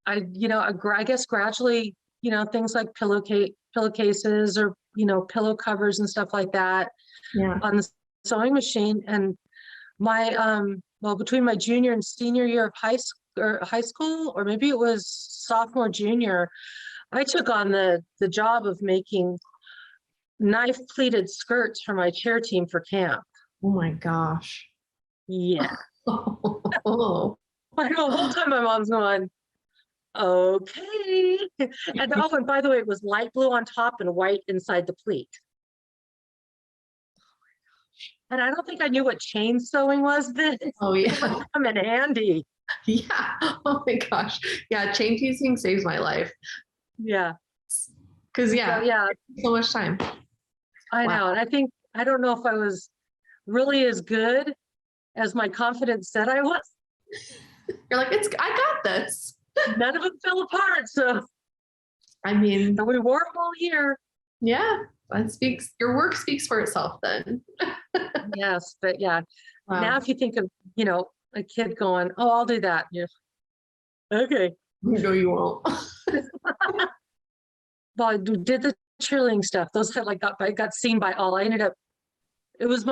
I guess gradually, things like pillowcases or, pillow covers and stuff like that Yeah. on the sewing machine. And between my junior and senior year of high school, or maybe it was sophomore, junior, I took on the job of making knife pleated skirts for my cheer team for camp. Oh my gosh. Yeah. Oh. Like the whole time my mom's going, okay. And by the way, it was light blue on top and white inside the pleat. And I don't think I knew what chain sewing was then. Oh It would yeah. come in handy. Yeah. Oh my gosh. Yeah. Chain teasing saves my life. Yeah. Cause So yeah, yeah, so much time. I Wow. know. And I don't know if I was really as good as my confidence said I was. You're like, I got this. None of them fell apart. So I mean, and we wore them all year. yeah, your work speaks for itself then. Yes. But yeah, now Wow. if you think of, a kid going, oh, I'll do that. You're okay. No, you won't. Well, I did the cheerleading stuff. Those that like got seen by all. I ended up, it was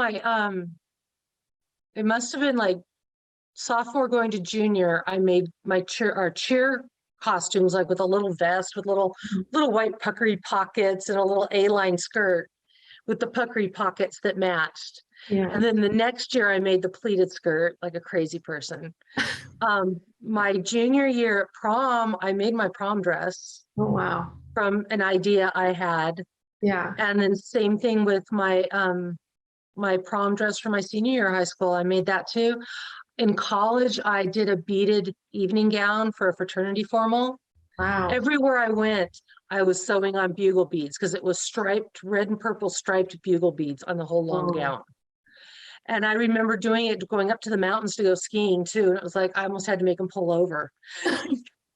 it must have been like sophomore going to junior. I made our cheer costumes, like with a little vest with little white puckery pockets and a little A-line skirt with the puckery pockets that matched. Yeah. And then the next year I made the pleated skirt like a crazy person. My junior year at prom, I made my prom dress Oh wow. from an idea I had. Yeah. And then same thing with my my prom dress for my senior year of high school. I made that too. In college, I did a beaded evening gown for a fraternity formal. Wow. Everywhere I went, I was sewing on bugle beads because it was striped, red and purple striped bugle beads on the whole long gown. And I remember doing it, going up to the mountains to go skiing too. And it was like, I almost had to make them pull over.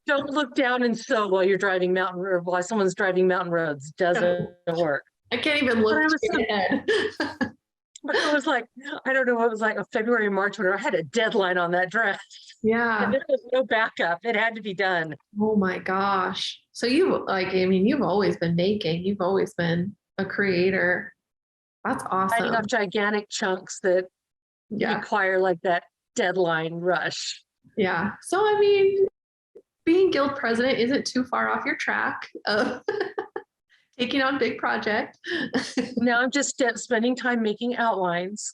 Don't look down and sew while you're driving while someone's driving mountain roads. Doesn't work. I can't even look ahead. But it was like, I don't know what it was like, a February, March, whatever. I had a deadline on that dress. Yeah. And there was no backup. It had to be done. Oh my gosh. So you've always been making, you've always been a creator. That's awesome. Writing up gigantic chunks that require like that deadline rush. Yeah. So, being guild president isn't too far off your track of taking on big projects. Now I'm just spending time making outlines.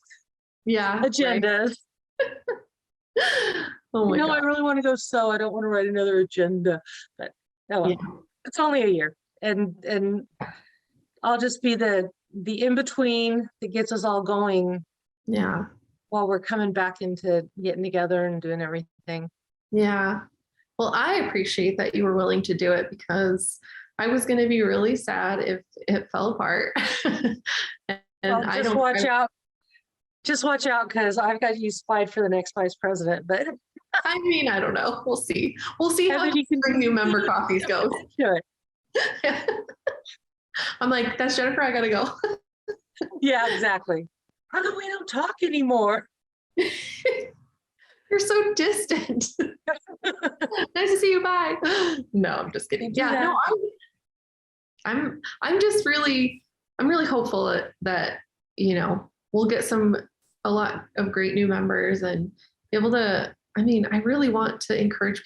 Yeah. Agendas. Right. Oh my God. I really want to go sew. I don't want to write another agenda, but it's only a year. And I'll just be the in-between that gets us all going. Yeah. While we're coming back into getting together and doing everything. Yeah. Well, I appreciate that you were willing to do it because I was going to be really sad if it fell apart. Just watch out because I've got you spied for the next vice president. But I don't know. We'll see. We'll see how new member coffees go. Sure. I'm like, that's Jennifer. I gotta go. Yeah, exactly. How come we don't talk anymore? You're so distant. Nice to see you. Bye. No, I'm just kidding. Yeah, no, I'm just really, I'm really hopeful that we'll get a lot of great new members and be able to. I really want to encourage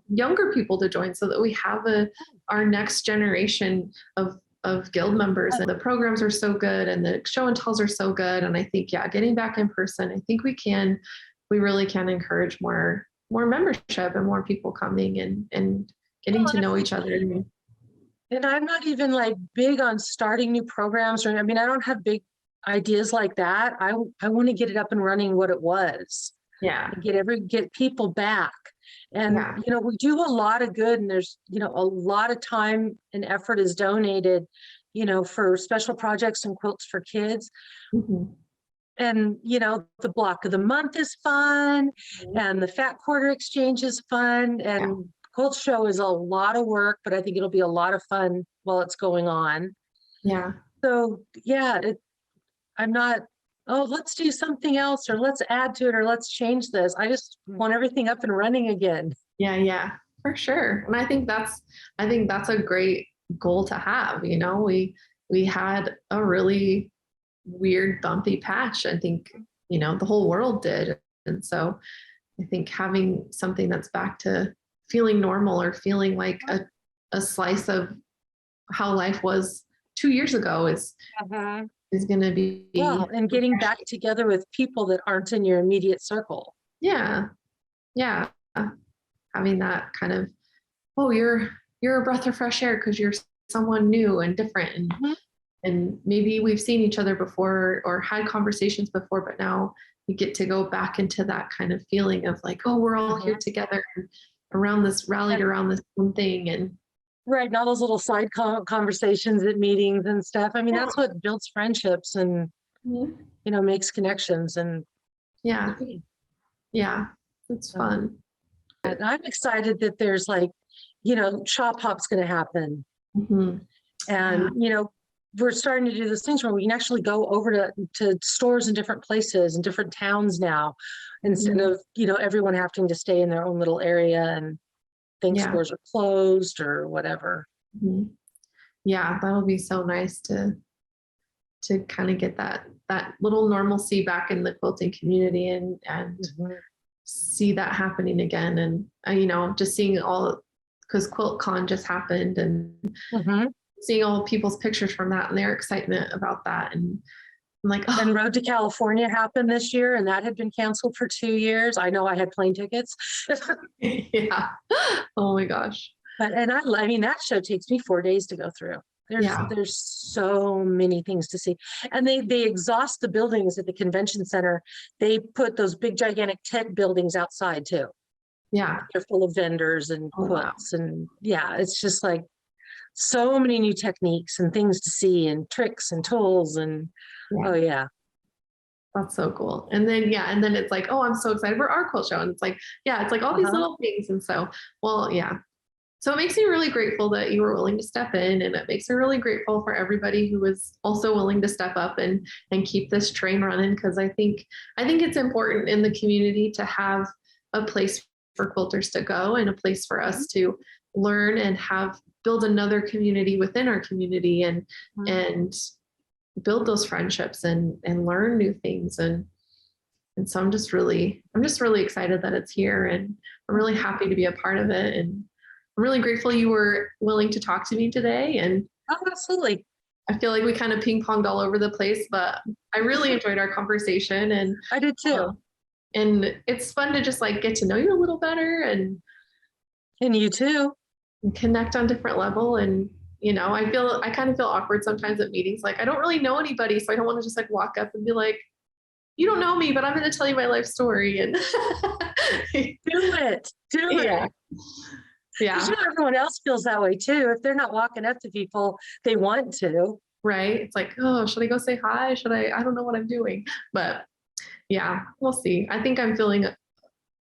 younger people to join so that we have our next generation of guild members. And the programs are so good and the show and tells are so good. And I think, getting back in person, I think we really can encourage more membership and more people coming and getting to know each other. And I'm not even like big on starting new programs I don't have big ideas like that. I want to get it up and running what it was. Yeah. Get people back. And, we do a lot of good and there's, a lot of time and effort is donated, for special projects and quilts for kids. Mm-hmm. And, the block of the month is fun and the fat quarter exchange is fun and quilt show is a lot of work, but I think it'll be a lot of fun while it's going on. Yeah. So, I'm not, let's do something else or let's add to it or let's change this. I just want everything up and running again. Yeah, for sure. And I think that's a great goal to have. We had a really weird bumpy patch. I think, the whole world did. And so I think having something that's back to feeling normal or feeling like a slice of how life was 2 years ago is going to be and getting back together with people that aren't in your immediate circle. Yeah Having that kind of you're a breath of fresh air because you're someone new and different and maybe we've seen each other before or had conversations before, but now we get to go back into that kind of feeling of like, we're all here together around this one thing. And right. And all those little side conversations at meetings and stuff. That's what builds friendships and, makes connections and. Yeah. It's fun. And I'm excited that there's shop hop's going to happen. Mm-hmm. And, we're starting to do those things where we can actually go over to stores in different places and different towns now, instead of, everyone having to stay in their own little area and think stores are closed or whatever. Mm-hmm. Yeah, that'll be so nice to kind of get that little normalcy back in the quilting community and see that happening again. And, just seeing because QuiltCon just happened and seeing all people's pictures from that and their excitement about that. And I'm like, And Road to California happened this year and that had been canceled for 2 years. I know I had plane tickets. Yeah. Oh my gosh. But, that show takes me 4 days to go through. There's so many things to see. And they exhaust the buildings at the convention center. They put those big gigantic tech buildings outside too. Yeah. They're full of vendors and Oh, wow. quilts. And yeah, it's just like so many new techniques and things to see and tricks and tools and oh yeah. That's so cool. And then, and then it's like, oh, I'm so excited for our quilt show. And it's like, it's like all these little things. And so, well, so it makes me really grateful that you were willing to step in, and it makes me really grateful for everybody who was also willing to step up and keep this train running. Cause I think it's important in the community to have a place for quilters to go and a place for us to learn and build another community within our community and build those friendships and learn new things. And so I'm just really excited that it's here, and I'm really happy to be a part of it. And I'm really grateful you were willing to talk to me today. And absolutely. I feel like we kind of ping ponged all over the place, but I really enjoyed our conversation. And I did too. And it's fun to just like get to know you a little better and you too. And connect on different level. And I kind of feel awkward sometimes at meetings. Like I don't really know anybody. So I don't want to just like walk up and be like, you don't know me, but I'm going to tell you my life story. And do it. Yeah. Everyone else feels that way too. If they're not walking up to people, they want to. Right. It's like, oh, should I go say hi? I don't know what I'm doing. But we'll see. I think I'm feeling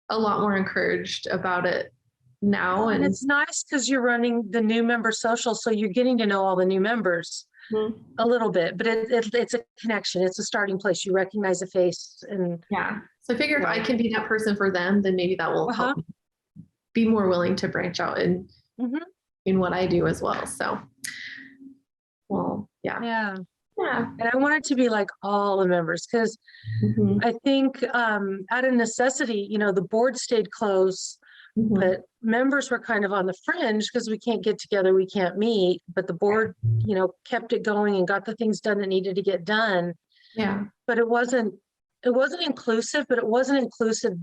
a lot more encouraged about it now. And it's nice because you're running the new member social. So you're getting to know all the new members a little bit, but it's a connection. It's a starting place. You recognize a face. And so I figure if I can be that person for them, then maybe that will help me be more willing to branch out in what I do as well. So, well, yeah. And I want it to be like all the members, because I think out of necessity, the board stayed close, but members were kind of on the fringe because we can't get together, we can't meet, but the board, kept it going and got the things done that needed to get done. Yeah. But it wasn't inclusive, but it wasn't inclusive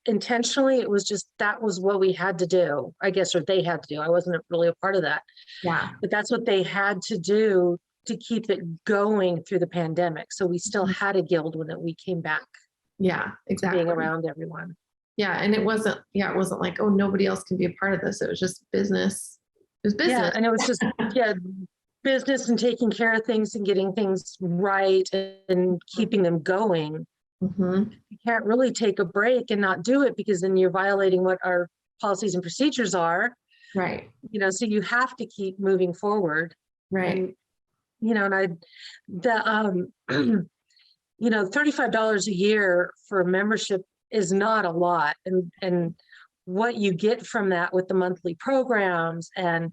intentionally. It was just, that was what we had to do, I guess, or they had to do. I wasn't really a part of that. Yeah. But that's what they had to do to keep it going through the pandemic. So we still had a guild when we came back. Yeah, exactly. Being around everyone. Yeah. And it wasn't like, oh, nobody else can be a part of this. It was just business. It was business. Yeah, and it was just, business and taking care of things and getting things right and keeping them going. You can't really take a break and not do it, because then you're violating what our policies and procedures are. Right. So you have to keep moving forward. Right. And $35 a year for a membership is not a lot. And what you get from that with the monthly programs and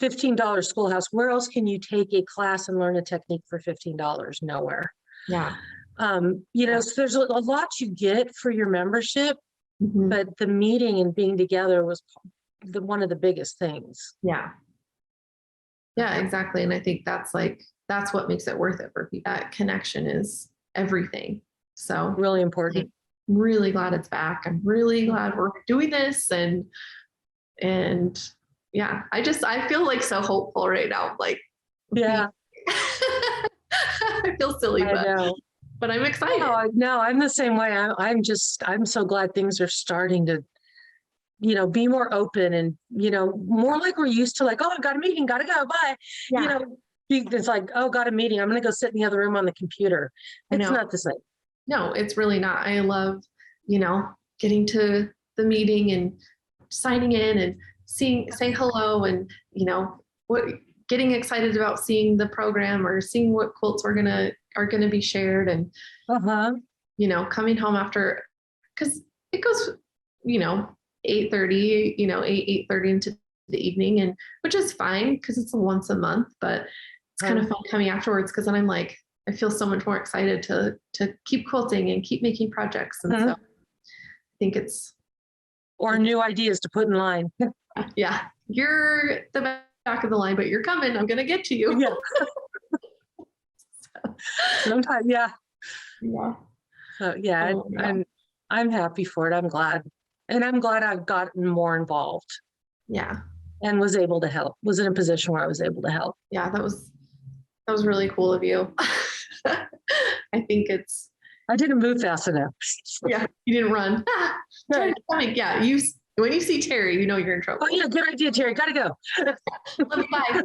$15 schoolhouse, where else can you take a class and learn a technique for $15? Nowhere. Yeah. So there's a lot you get for your membership, but the meeting and being together was one of the biggest things. Yeah. Yeah, exactly. And I think that's what makes it worth it for people. That connection is everything. So really important. I'm really glad it's back. I'm really glad we're doing this. And I feel like so hopeful right now. Like, I feel silly, but I'm excited. No, I'm the same way. I'm so glad things are starting to, be more open and, more like we're used to, like, oh, I got a meeting, gotta go, bye. Yeah. It's like, oh, got a meeting, I'm going to go sit in the other room on the computer. It's not the same. No, it's really not. I love, getting to the meeting and signing in and saying hello and, getting excited about seeing the program or seeing what quilts are gonna be shared and, coming home after, because it goes, 8:30, 8:30 into the evening, and which is fine because it's once a month, but it's kind of fun coming afterwards, because then I'm like, I feel so much more excited to keep quilting and keep making projects. And so I think it's. Or new ideas to put in line. Yeah. You're the back of the line, but you're coming. I'm going to get to you. Yeah. Sometimes, yeah. Yeah. So I'm happy for it. I'm glad. And I'm glad I've gotten more involved. Yeah. and was able to help, was in a position where I was able to help. Yeah, that was really cool of you. I think it's I didn't move fast enough. yeah, you didn't run. Right. Yeah, when you see Terry, you know you're in trouble. Oh yeah, good idea, Terry. Gotta go. Love you, bye.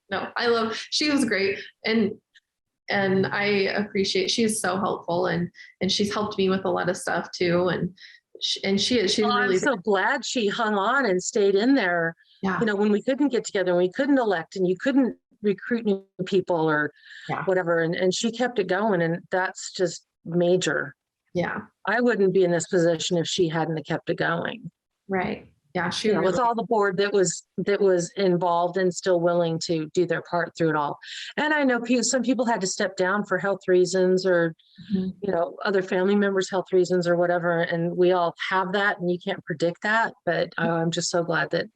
No, she was great. And I appreciate, she's so helpful and she's helped me with a lot of stuff too. And she's Oh, really, I'm so glad she hung on and stayed in there. yeah, You know, when we couldn't get together, we couldn't elect, and you couldn't recruit new people or yeah, whatever. And she kept it going, and that's just major. yeah, I wouldn't be in this position if she hadn't have kept it going. right. Yeah, she You know, really, with all the board that was involved and still willing to do their part through it all. And I know some people had to step down for health reasons or, mhm, you know, other family members' health reasons or whatever. And we all have that, and you can't predict that. But I'm just so glad that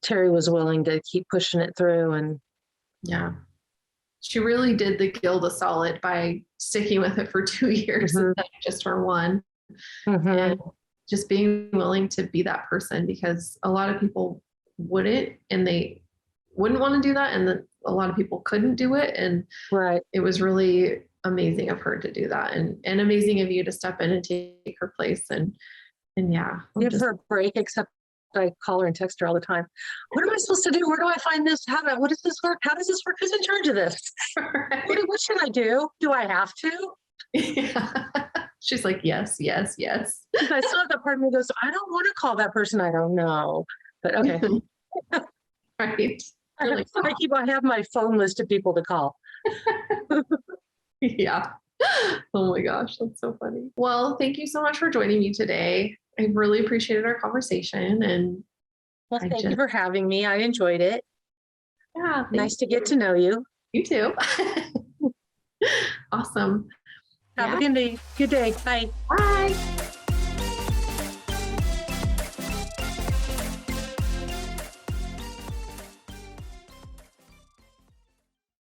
Terry was willing to keep pushing it through. And yeah, she really did the guild a solid by sticking with it for 2 years Mhm. instead of just for one. Mhm. And just being willing to be that person, because a lot of people wouldn't, and they wouldn't want to do that. And then a lot of people couldn't do it. And Right. it was really amazing of her to do that, and amazing of you to step in and take her place. And yeah, Give her a break, except I call her and text her all the time. What am I supposed to do? Where do I find this? What does this work? How does this work? Who's in charge of this? What should I do? Do I have to? Yeah. She's like, yes, yes, yes. I still have that part of me that goes, I don't want to call that person I don't know. But okay. Right. Like, I have my phone list of people to call. yeah. Oh my gosh, that's so funny. Well, thank you so much for joining me today. I really appreciated our conversation. And Well, thank you for having me. I enjoyed it. yeah, Nice to get to know you. You too. Awesome. Have a good day. Good day. Bye. Bye.